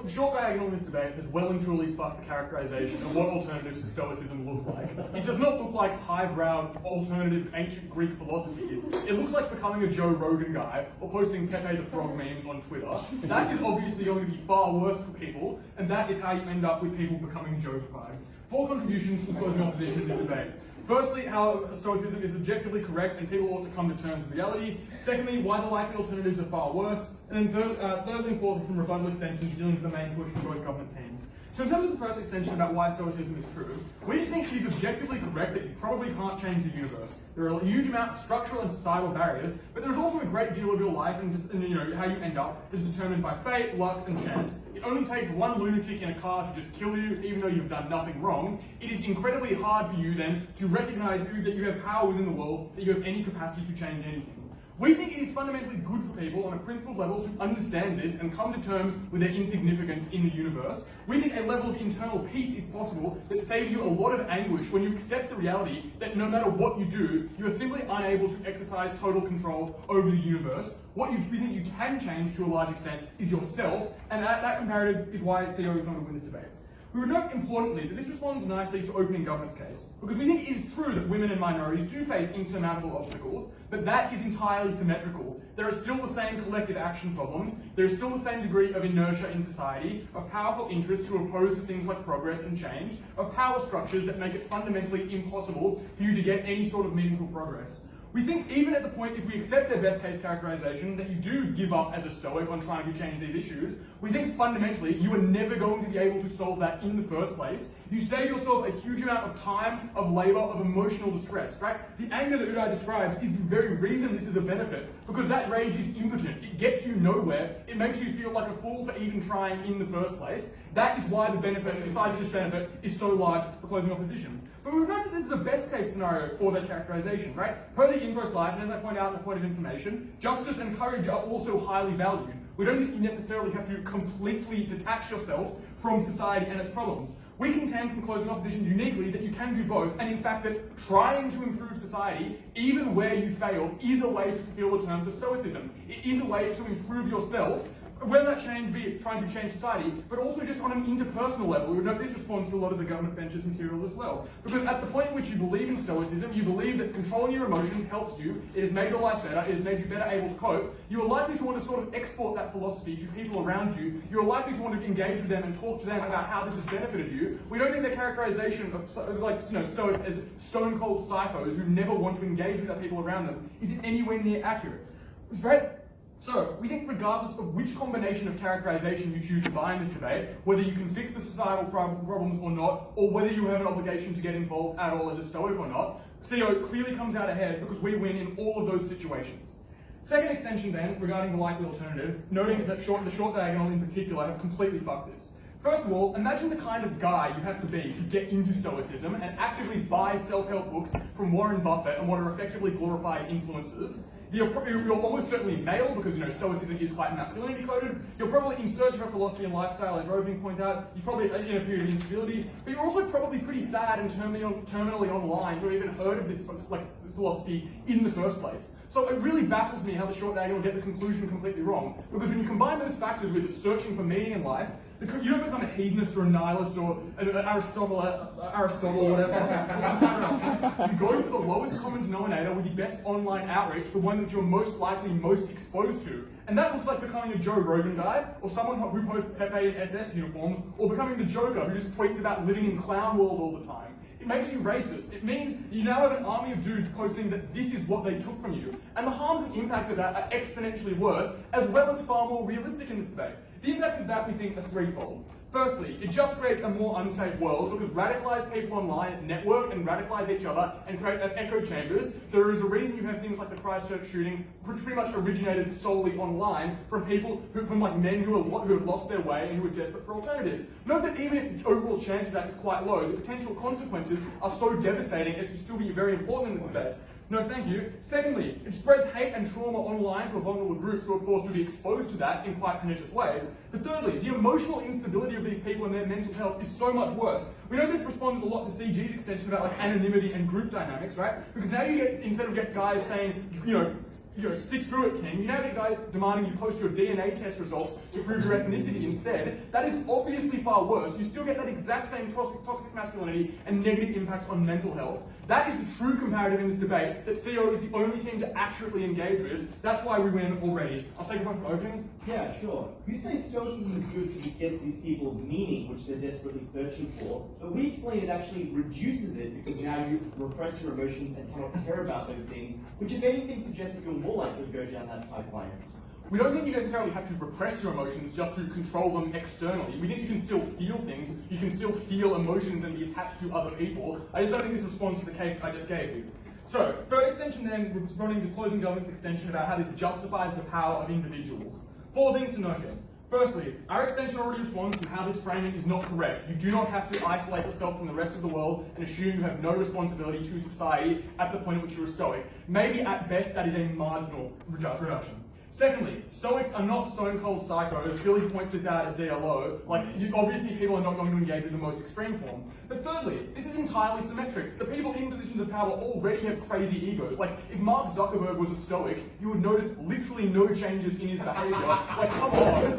The short diagonal in this debate has well and truly fucked the characterization of what alternatives to Stoicism look like. It does not look like highbrow, alternative, ancient Greek philosophies. It looks like becoming a Joe Rogan guy or posting Pepe the Frog memes on Twitter. That is obviously going to be far worse for people, and that is how you end up with people becoming Joe-fied. 4 contributions to closing opposition in this debate. Firstly, how Stoicism is objectively correct and people ought to come to terms with reality. Secondly, why the likely alternatives are far worse. And then thirdly and fourthly, some rebuttal extensions dealing with the main push for both government teams. So in terms of the first extension about why Stoicism is true, we just think it is objectively correct that you probably can't change the universe. There are a huge amount of structural and societal barriers, but there's also a great deal of your life and how you end up is determined by fate, luck, and chance. It only takes one lunatic in a car to just kill you, even though you've done nothing wrong. It is incredibly hard for you then to recognize that you have power within the world, that you have any capacity to change anything. We think it is fundamentally good for people on a principled level to understand this and come to terms with their insignificance in the universe. We think a level of internal peace is possible that saves you a lot of anguish when you accept the reality that no matter what you do, you are simply unable to exercise total control over the universe. What we think you can change to a large extent is yourself, and that comparative is why CEO is going to win this debate. We would note importantly that this responds nicely to opening government's case, because we think it is true that women and minorities do face insurmountable obstacles, but that is entirely symmetrical. There are still the same collective action problems, there is still the same degree of inertia in society, of powerful interests who oppose to things like progress and change, of power structures that make it fundamentally impossible for you to get any sort of meaningful progress. We think even at the point, if we accept their best case characterization, that you do give up as a Stoic on trying to change these issues, we think fundamentally you are never going to be able to solve that in the first place. You save yourself a huge amount of time, of labor, of emotional distress, right? The anger that Udai describes is the very reason this is a benefit, because that rage is impotent. It gets you nowhere. It makes you feel like a fool for even trying in the first place. That is why the benefit, the size of this benefit, is so large for closing opposition. But we would note that this is a best case scenario for that characterization, right? Per the info slide, and as I point out in the point of information, justice and courage are also highly valued. We don't think you necessarily have to completely detach yourself from society and its problems. We contend from closing opposition uniquely that you can do both, and in fact that trying to improve society, even where you fail, is a way to fulfill the terms of Stoicism. It is a way to improve yourself, whether that change be trying to change society, but also just on an interpersonal level. We would note this responds to a lot of the government bench's material as well. Because at the point in which you believe in Stoicism, you believe that controlling your emotions helps you, it has made your life better, it has made you better able to cope, you are likely to want to sort of export that philosophy to people around you. You're likely to want to engage with them and talk to them about how this has benefited you. We don't think the characterization of Stoics as stone cold psychos who never want to engage with the people around them is anywhere near accurate. Right? So, we think regardless of which combination of characterization you choose to buy in this debate, whether you can fix the societal problems or not, or whether you have an obligation to get involved at all as a Stoic or not, CEO clearly comes out ahead because we win in all of those situations. Second extension then, regarding the likely alternatives, noting that the short diagonal in particular have completely fucked this. First of all, imagine the kind of guy you have to be to get into Stoicism and actively buy self-help books from Warren Buffett and what are effectively glorified influencers. You're almost certainly male because Stoicism is quite masculinity coded. You're probably in search of a philosophy and lifestyle, as Roebuck pointed out. You're probably in a period of instability, but you're also probably pretty sad and terminally online to have even heard of this philosophy in the first place. So it really baffles me how the short diagonal get the conclusion completely wrong, because when you combine those factors with searching for meaning in life, you don't become a hedonist or a nihilist or an Aristotle or whatever. You go for the lowest common denominator with the best online outreach, the one that you're most likely most exposed to. And that looks like becoming a Joe Rogan guy, or someone who posts Pepe in SS uniforms, or becoming the Joker who just tweets about living in clown world all the time. It makes you racist. It means you now have an army of dudes posting that this is what they took from you. And the harms and impacts of that are exponentially worse, as well as far more realistic in this debate. The impacts of that, we think, are threefold. Firstly, it just creates a more unsafe world because radicalized people online network and radicalize each other and create echo chambers. There is a reason you have things like the Christchurch shooting, which pretty much originated solely online from people, from men who have lost their way and who are desperate for alternatives. Note that even if the overall chance of that is quite low, the potential consequences are so devastating as to still be very important in this debate. No, thank you. Secondly, it spreads hate and trauma online to vulnerable groups who are forced to be exposed to that in quite pernicious ways. But thirdly, the emotional instability of these people and their mental health is so much worse. We know this responds a lot to CG's extension about anonymity and group dynamics, right? Because now you get, instead of guys saying, stick through it, King, you now get guys demanding you post your DNA test results to prove your ethnicity instead. That is obviously far worse. You still get that exact same toxic masculinity and negative impacts on mental health. That is the true comparative in this debate that CO is the only team to accurately engage with. That's why we win already. I'll take one for opening. Yeah, sure. You say Stoicism is good because it gets these people meaning, which they're desperately searching for, but we explain it actually reduces it because now you repress your emotions and cannot care about those things, which if anything suggests that you're more likely to go down that pipeline. We don't think you necessarily have to repress your emotions just to control them externally. We think you can still feel things, you can still feel emotions and be attached to other people. I just don't think this responds to the case I just gave you. So, third extension then, we're running the closing government's extension about how this justifies the power of individuals. 4 things to note here. Firstly, our extension already responds to how this framing is not correct. You do not have to isolate yourself from the rest of the world and assume you have no responsibility to society at the point at which you're a Stoic. Maybe at best that is a marginal reduction. Secondly, Stoics are not stone-cold psychos. Billie points this out at DLO. Obviously people are not going to engage in the most extreme form. But thirdly, this is entirely symmetric. The people in positions of power already have crazy egos. If Mark Zuckerberg was a Stoic, you would notice literally no changes in his behaviour. Come on.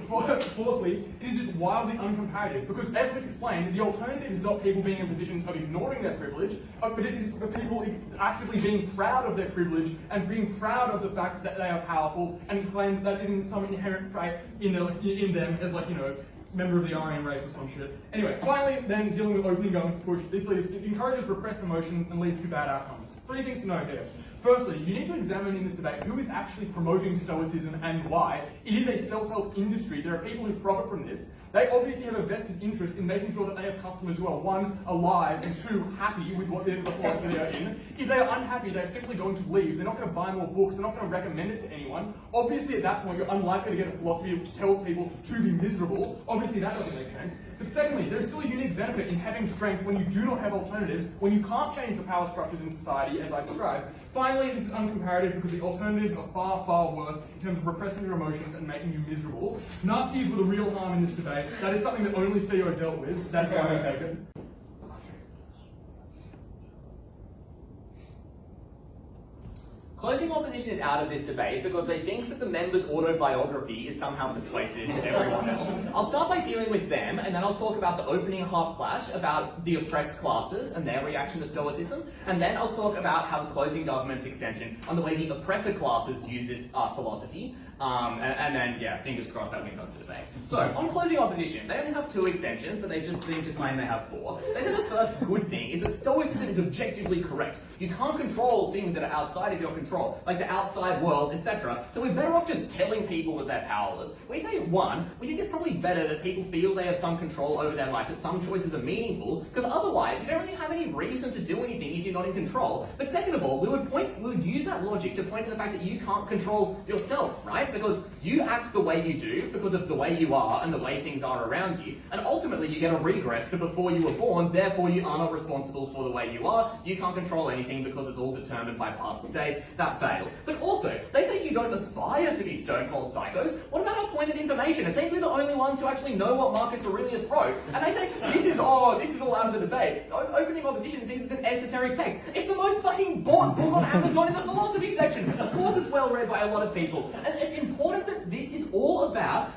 Fourthly, it is just wildly uncomparative, because as we've explained, the alternative is not people being in positions of ignoring their privilege, but it is people actively being proud of their privilege and being proud of the fact that they are powerful, and claim that isn't some inherent trait in them as member of the Arin race or some shit. Anyway, finally, then dealing with opening government's push, this encourages repressed emotions and leads to bad outcomes. 3 things to note here. Firstly, you need to examine in this debate who is actually promoting Stoicism and why. It is a self-help industry. There are people who profit from this. They obviously have a vested interest in making sure that they have customers who are 1, alive, and 2, happy with what the philosophy they are in. If they are unhappy, they're simply going to leave. They're not going to buy more books. They're not going to recommend it to anyone. Obviously, at that point, you're unlikely to get a philosophy which tells people to be miserable. Obviously, that doesn't make sense. But secondly, there's still a unique benefit in having strength when you do not have alternatives, when you can't change the power structures in society, as I described. Finally, this is uncomparative because the alternatives are far, far worse in terms of repressing your emotions and making you miserable. Nazis were the real harm in this debate. That is something that only CEO dealt with. That's why we take it. Closing opposition is out of this debate because they think that the member's autobiography is somehow persuasive to everyone else. I'll start by dealing with them, and then I'll talk about the opening half clash about the oppressed classes and their reaction to Stoicism, and then I'll talk about how the closing government's extension on the way the oppressor classes use this philosophy. And then, yeah, fingers crossed that wins us the debate. So, on closing opposition, they only have 2 extensions, but they just seem to claim they have 4. They say the first good thing is that Stoicism is objectively correct. You can't control things that are outside of your control, like the outside world, etc. So we're better off just telling people that they're powerless. We say 1, we think it's probably better that people feel they have some control over their life, that some choices are meaningful, because otherwise you don't really have any reason to do anything if you're not in control. But second of all, we would use that logic to point to the fact that you can't control yourself, right? Because you act the way you do because of the way you are and the way things are around you, and ultimately you get a regress to before you were born, therefore you are not responsible for the way you are, you can't control anything because it's all determined by past states. That fails. But also, they say you don't aspire to be stone-cold psychos. What about our point of information? It seems we're the only ones who actually know what Marcus Aurelius wrote, and they say, this is all out of the debate. Opening opposition thinks it's an esoteric text. It's the most fucking bought book on Amazon in the philosophy section. Of course it's well read by a lot of people. And it's important that this is all about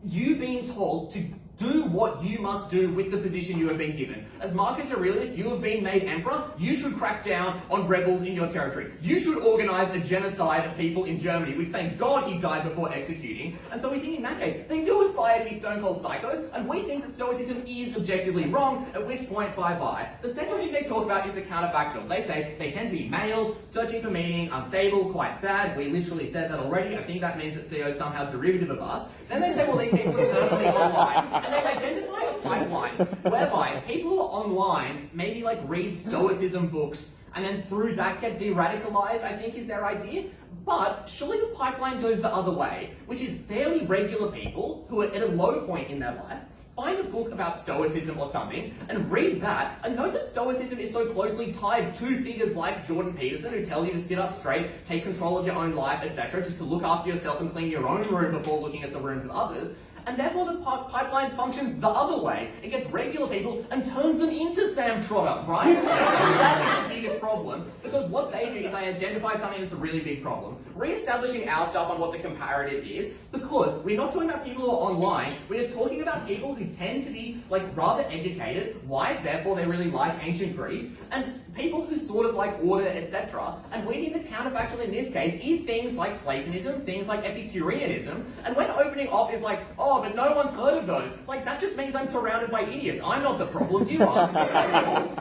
you being told to do what you must do with the position you have been given. As Marcus Aurelius, you have been made emperor, you should crack down on rebels in your territory. You should organise a genocide of people in Germany, which thank God he died before executing. And so we think in that case, they do aspire to be stone-cold psychos, and we think that Stoicism is objectively wrong, at which point, bye-bye. The second thing they talk about is the counterfactual. They say they tend to be male, searching for meaning, unstable, quite sad. We literally said that already. I think that means that CEO is somehow derivative of us. Then they say, well, these people are eternally online. And they identify a pipeline whereby people who are online maybe read Stoicism books and then through that get de-radicalized, I think is their idea. But surely the pipeline goes the other way, which is fairly regular people who are at a low point in their life, find a book about Stoicism or something, and read that, and note that Stoicism is so closely tied to figures like Jordan Peterson, who tell you to sit up straight, take control of your own life, etc., just to look after yourself and clean your own room before looking at the rooms of others. And therefore the pipeline functions the other way. It gets regular people and turns them into Sam Trotter, right? That's the biggest problem, because what they do is they identify something that's a really big problem. Re-establishing our stuff on what the comparative is, because we're not talking about people who are online, we're talking about people who tend to be rather educated, white, therefore they really like ancient Greece, and people who sort of like order, etc. And we think the counterfactual in this case is things like Platonism, things like Epicureanism, and when opening op is like, oh, oh, but no one's heard of those. Like, that just means I'm surrounded by idiots. I'm not the problem, you are.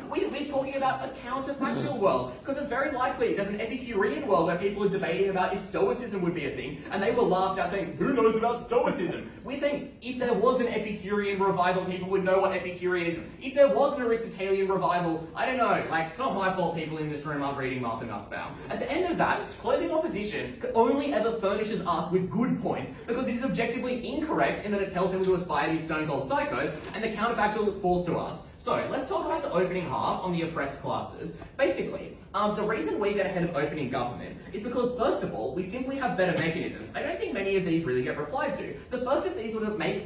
We're talking about a counterfactual world, because it's very likely there's an Epicurean world where people are debating about if Stoicism would be a thing, and they were laughed at saying, who knows about Stoicism? We're saying if there was an Epicurean revival, people would know what Epicureanism is. If there was an Aristotelian revival, I don't know, like, it's not my fault people in this room aren't reading Martha Nussbaum. At the end of that, closing opposition only ever furnishes us with good points, because this is objectively incorrect in that it tells people to aspire to be stone-cold psychos, and the counterfactual falls to us. So, let's talk about the opening half on the oppressed classes. Basically, the reason we get ahead of opening government is because, first of all, we simply have better mechanisms. I don't think many of these really get replied to. The first of these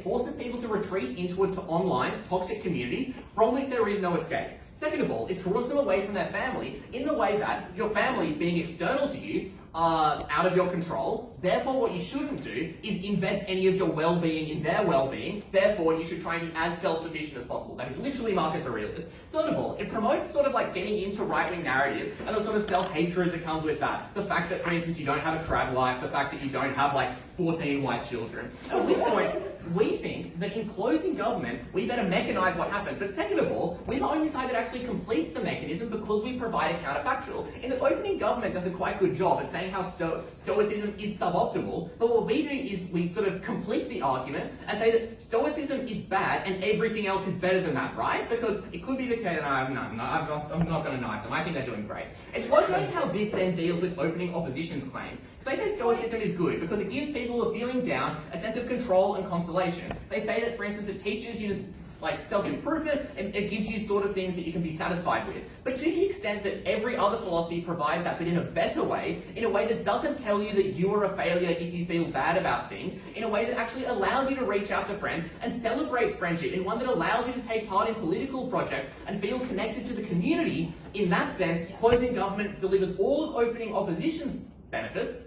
forces people to retreat into an online, toxic community from which there is no escape. Second of all, it draws them away from their family in the way that your family, being external to you, out of your control. Therefore, what you shouldn't do is invest any of your well-being in their well-being. Therefore, you should try and be as self-sufficient as possible. That is literally Marcus Aurelius. Third of all, it promotes sort of like getting into right-wing narratives and the sort of self-hatred that comes with that. The fact that, for instance, you don't have a trad life, the fact that you don't have like 14 white children. At which point, we think that in closing government, we better mechanise what happens. But second of all, we're the only side that actually completes the mechanism because we provide a counterfactual. In the opening government does a quite good job at saying how Stoicism is suboptimal, but what we do is we sort of complete the argument and say that Stoicism is bad and everything else is better than that, right? Because it could be the case, I'm not going to knife them, I think they're doing great. It's worth noting how this then deals with opening opposition's claims. Because they say Stoicism is good because it gives people a feeling down, a sense of control and consolation. They say that, for instance, it teaches you to like self-improvement, and it gives you sort of things that you can be satisfied with. But to the extent that every other philosophy provides that, but in a better way, in a way that doesn't tell you that you are a failure if you feel bad about things, in a way that actually allows you to reach out to friends and celebrates friendship, in one that allows you to take part in political projects and feel connected to the community, in that sense, closing government delivers all of opening opposition's benefits,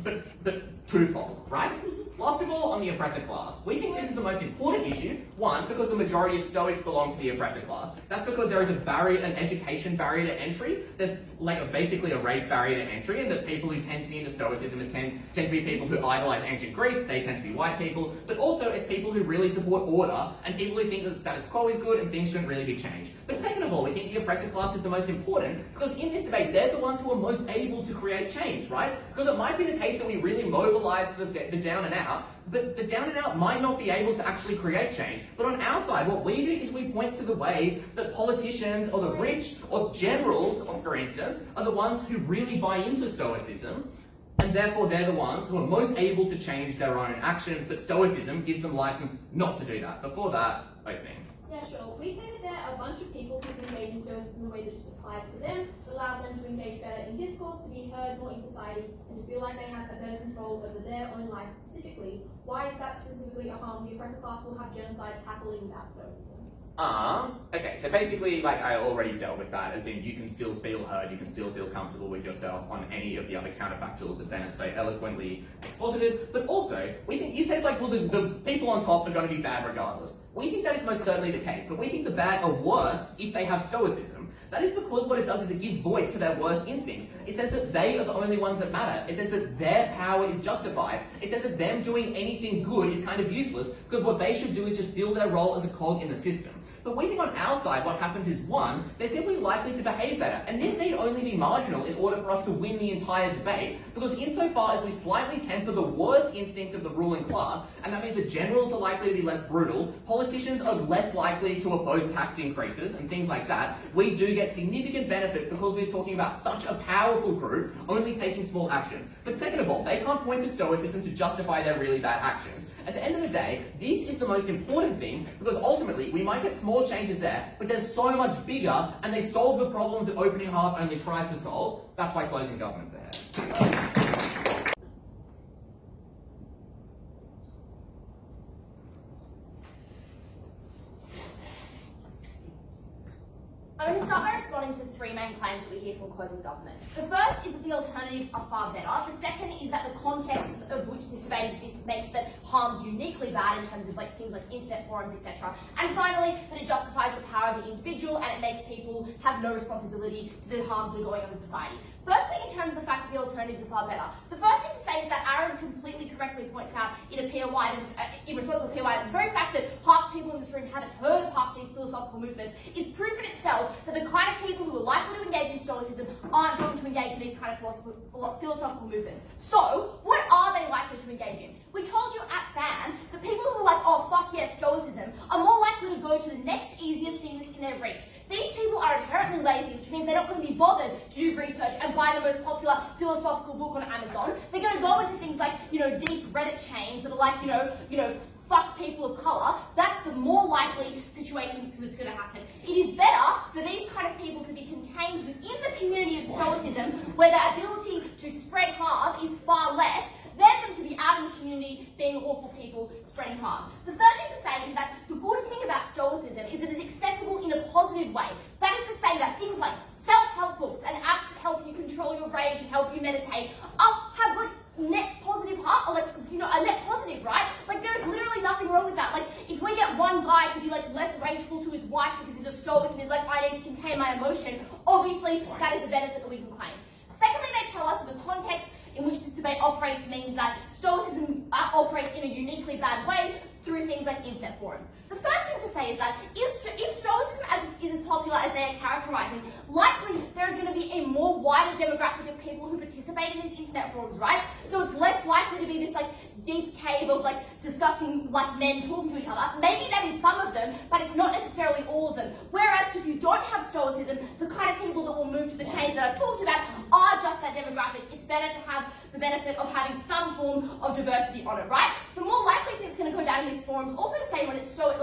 but twofold, right? Last of all, on the oppressor class. We think this is the most important issue. One, because the majority of Stoics belong to the oppressor class. That's because there is a barrier, an education barrier to entry. There's like basically a race barrier to entry, and that people who tend to be into Stoicism tend to be people who idolize ancient Greece. They tend to be white people. But also, it's people who really support order, and people who think that the status quo is good and things shouldn't really be changed. But second of all, we think the oppressor class is the most important, because in this debate, they're the ones who are most able to create change, right? Because it might be the case that we really mobilize the down and out, but the down and out might not be able to actually create change. But on our side, what we do is we point to the way that politicians or the rich or generals, for instance, are the ones who really buy into Stoicism, and therefore they're the ones who are most able to change their own actions, but Stoicism gives them license not to do that. Before that, opening. Yeah, sure. We say that there are a bunch of people who can engage in Stoicism in a way that just applies to them, that allows them to engage better in discourse, to be heard more in society, and to feel like they have a better control over their own lives specifically. Why is that specifically a harm? The oppressor class will have genocides happily without Stoicism. Okay, so basically, like I already dealt with that, as in you can still feel heard, you can still feel comfortable with yourself on any of the other counterfactuals that Bennett so eloquently exposited, but also, we think, you say it's like, well, the people on top are going to be bad regardless. We think that is most certainly the case, but we think the bad are worse if they have Stoicism. That is because what it does is it gives voice to their worst instincts. It says that they are the only ones that matter. It says that their power is justified. It says that them doing anything good is kind of useless, because what they should do is just fill their role as a cog in the system. But we think on our side what happens is, one, they're simply likely to behave better. And this need only be marginal in order for us to win the entire debate, because insofar as we slightly temper the worst instincts of the ruling class, and that means the generals are likely to be less brutal, politicians are less likely to oppose tax increases and things like that, we do get significant benefits because we're talking about such a powerful group only taking small actions. But second of all, they can't point to Stoicism to justify their really bad actions. At the end of the day, this is the most important thing, because ultimately we might get small changes there, but they're so much bigger and they solve the problems that opening half only tries to solve. That's why closing government's ahead. I'm going to start by responding to the three main claims that we hear from closing government. The first is that the alternatives are far better. The second is that the context of which this debate exists makes that harm's uniquely bad in terms of things like internet forums, etc. And finally, that it justifies the power of the individual and it makes people have no responsibility to the harms that are going on in society. Firstly, in terms of the fact that the alternatives are far better. The first thing to say is that Arin completely correctly points out in a POI, in response to a POI, the very fact that half the people in this room haven't heard of half these philosophical movements is proof in itself that the kind of people who are likely to engage in Stoicism aren't going to engage in these kind of philosophical movements. So, what are they likely to engage in? We told you at SAM that people who are like, oh fuck yeah, Stoicism, are more likely to go to the next easiest thing within their reach. These people are inherently lazy, which means they're not going to be bothered to do research and buy the most popular philosophical book on Amazon. They're going to go into things like, deep Reddit chains that are like, fuck people of colour. That's the more likely situation that's going to happen. It is better for these kind of people to be contained within the community of Stoicism, where their ability to spread harm is far less, than them to be out in the community being awful people spreading harm. The third thing to say is that the good thing about Stoicism is that it's accessible in a positive way. That is to say that things like self-help books and apps that help you control your rage and help you meditate have a net positive a net positive, right? Like, there is literally nothing wrong with that. Like, if we get one guy to be like less rageful to his wife because he's a stoic and he's like, I need to contain my emotion, obviously that is a benefit that we can claim. Secondly, they tell us that the context in which this debate operates means that Stoicism operates in a uniquely bad way through things like internet forums. The first thing to say is that if Stoicism is as popular as they are characterizing, likely there is going to be a more wider demographic of people who participate in these internet forums, right? So it's less likely to be this like deep cave of like disgusting like men talking to each other. Maybe that is some of them, but it's not necessarily all of them. Whereas if you don't have Stoicism, the kind of people that will move to the chains that I've talked about are just that demographic. It's better to have the benefit of having some form of diversity on it, right? The more likely thing that's going to go down in these forums, also to say when it's Stoic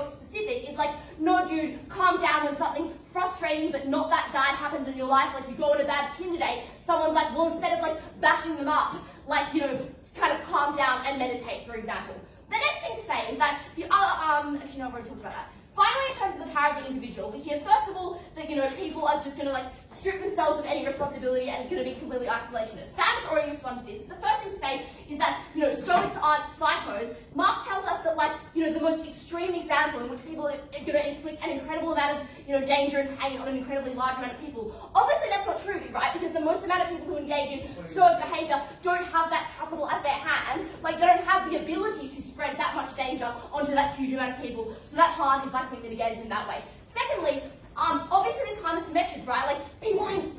specific, is like, no dude, calm down when something frustrating but not that bad happens in your life, like you go on a bad Tinder date, someone's like, well, instead of like bashing them up, like, kind of calm down and meditate, for example. The next thing to say is that the other, actually no, I've already talked about that. Finally, in terms of the power of the individual, we hear first of all that people are just going to like strip themselves of any responsibility and going to be completely isolationist. Sam's already responded to this. The first thing to say is that Stoics aren't psychos. Mark tells us that the most extreme example in which people are going to inflict an incredible amount of danger and pain on an incredibly large amount of people. Obviously, that's not true, right? Because the most amount of people who engage in Stoic behaviour don't have that capital at their hand. Like, they don't have the ability to spread that much danger onto that huge amount of people. So that harm is likely mitigated in that way. Secondly, obviously this harm is symmetric, right?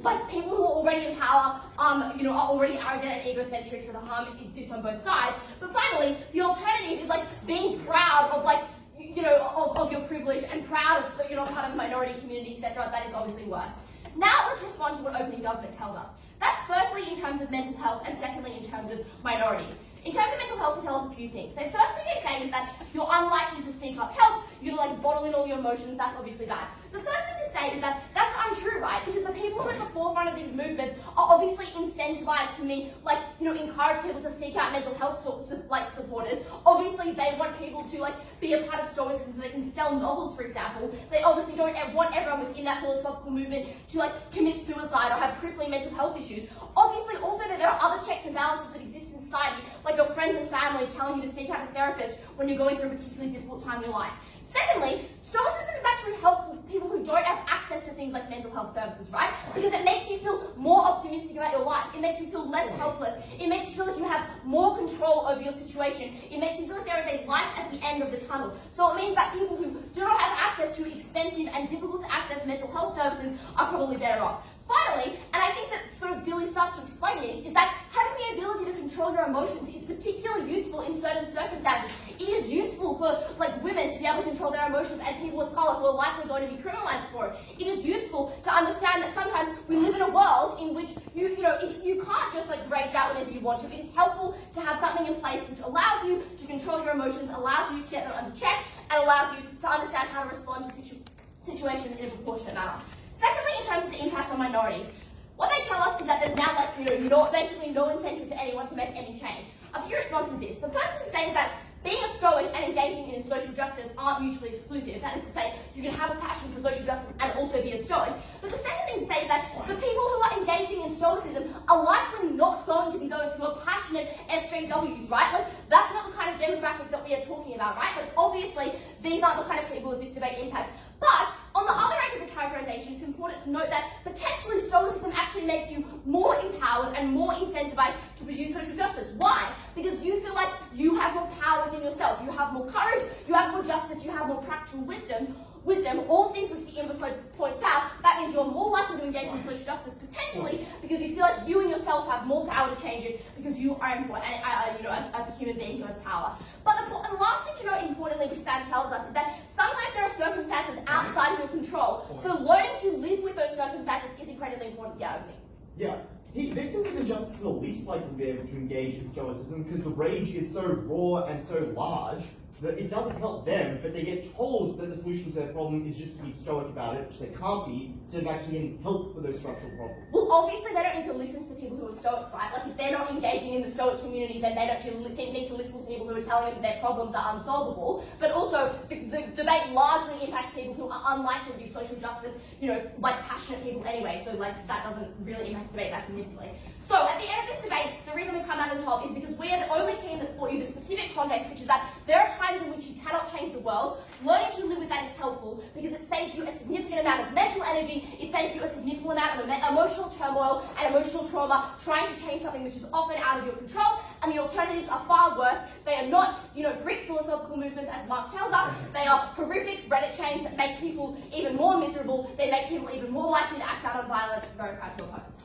Like people who are already in power, are already arrogant and egocentric, so the harm exists on both sides. But finally, the alternative is like being proud of of your privilege and proud that you're not part of the minority community, etc. That is obviously worse. Now let's respond to what opening government tells us. That's firstly in terms of mental health, and secondly in terms of minorities. In terms of mental health, they tell us a few things. The first thing they say is that you're unlikely to seek up help, you're going to bottle in all your emotions, that's obviously bad. The first thing to say is that that's untrue, right? Because the people who are at the forefront of these movements are obviously incentivized to encourage people to seek out mental health supporters. Obviously, they want people to be a part of Stoicism so they can sell novels, for example. They obviously don't want everyone within that philosophical movement to commit suicide or have crippling mental health issues. Obviously, also that there are other checks and balances that exist in society, like your friends and family telling you to seek out a therapist when you're going through a particularly difficult time in your life. Secondly, Stoicism is actually helpful for people who don't have access to things like mental health services, right? Because it makes you feel more optimistic about your life. It makes you feel less helpless. It makes you feel like you have more control over your situation. It makes you feel like there is a light at the end of the tunnel. So it means that people who do not have access to expensive and difficult to access mental health services are probably better off. Finally, and I think that Billie starts to explain this, is that having the ability to control your emotions is particularly useful in certain circumstances. It is useful for women to be able to control their emotions and people of colour who are likely going to be criminalised for it. It is useful to understand that sometimes we live in a world in which you can't just rage out whenever you want to. It is helpful to have something in place which allows you to control your emotions, allows you to get them under check, and allows you to understand how to respond to situations in a proportionate manner. Secondly, in terms of the impact on minorities, what they tell us is that there's now basically no incentive for anyone to make any change. A few responses to this. The first thing to say is that being a Stoic and engaging in social justice aren't mutually exclusive. That is to say, you can have a passion for social justice and also be a Stoic. But the second thing to say is that the people who are engaging in Stoicism are likely not going to be those who are passionate SJWs, right? That's not the kind of demographic that we are talking about, right? Obviously, these aren't the kind of people that this debate impacts. But on the other end of the characterization, explanation, it's important to note that potentially Stoicism actually makes you more empowered and more incentivized to pursue social justice. Why? Because you feel like you have more power within yourself, you have more courage, you have more justice, you have more practical wisdom, all things which the imbecile points out. That means you're more likely to engage in social justice potentially because you feel like you and yourself have more power to change it because you are important and a human being who has power. But the last thing to note importantly, which Sam tells us, is that sometimes there are circumstances outside of your control. So learning to live with those circumstances is incredibly important. Yeah, I think. Yeah. Victims of injustice are the least likely to be able to engage in Stoicism because the rage is so raw and so large that it doesn't help them, but they get told that the solution to their problem is just to be stoic about it, which they can't be, instead of actually getting help for those structural problems. Well, obviously they don't need to listen to the people who are stoics, right? Like if they're not engaging in the stoic community, then they don't need to listen to people who are telling them that their problems are unsolvable. But also, the debate largely impacts people who are unlikely to be social justice, like passionate people anyway. So like that doesn't really impact the debate that significantly. So at the end of this debate, the reason we come out on top is because we are the only team that's brought you the specific context, which is that there are times in which you cannot change the world. Learning to live with that is helpful because it saves you a significant amount of mental energy, it saves you a significant amount of emotional turmoil and emotional trauma trying to change something which is often out of your control, and the alternatives are far worse. They are not, Greek philosophical movements, as Mark tells us. They are horrific Reddit chains that make people even more miserable. They make people even more likely to act out on violence. Very proud to oppose.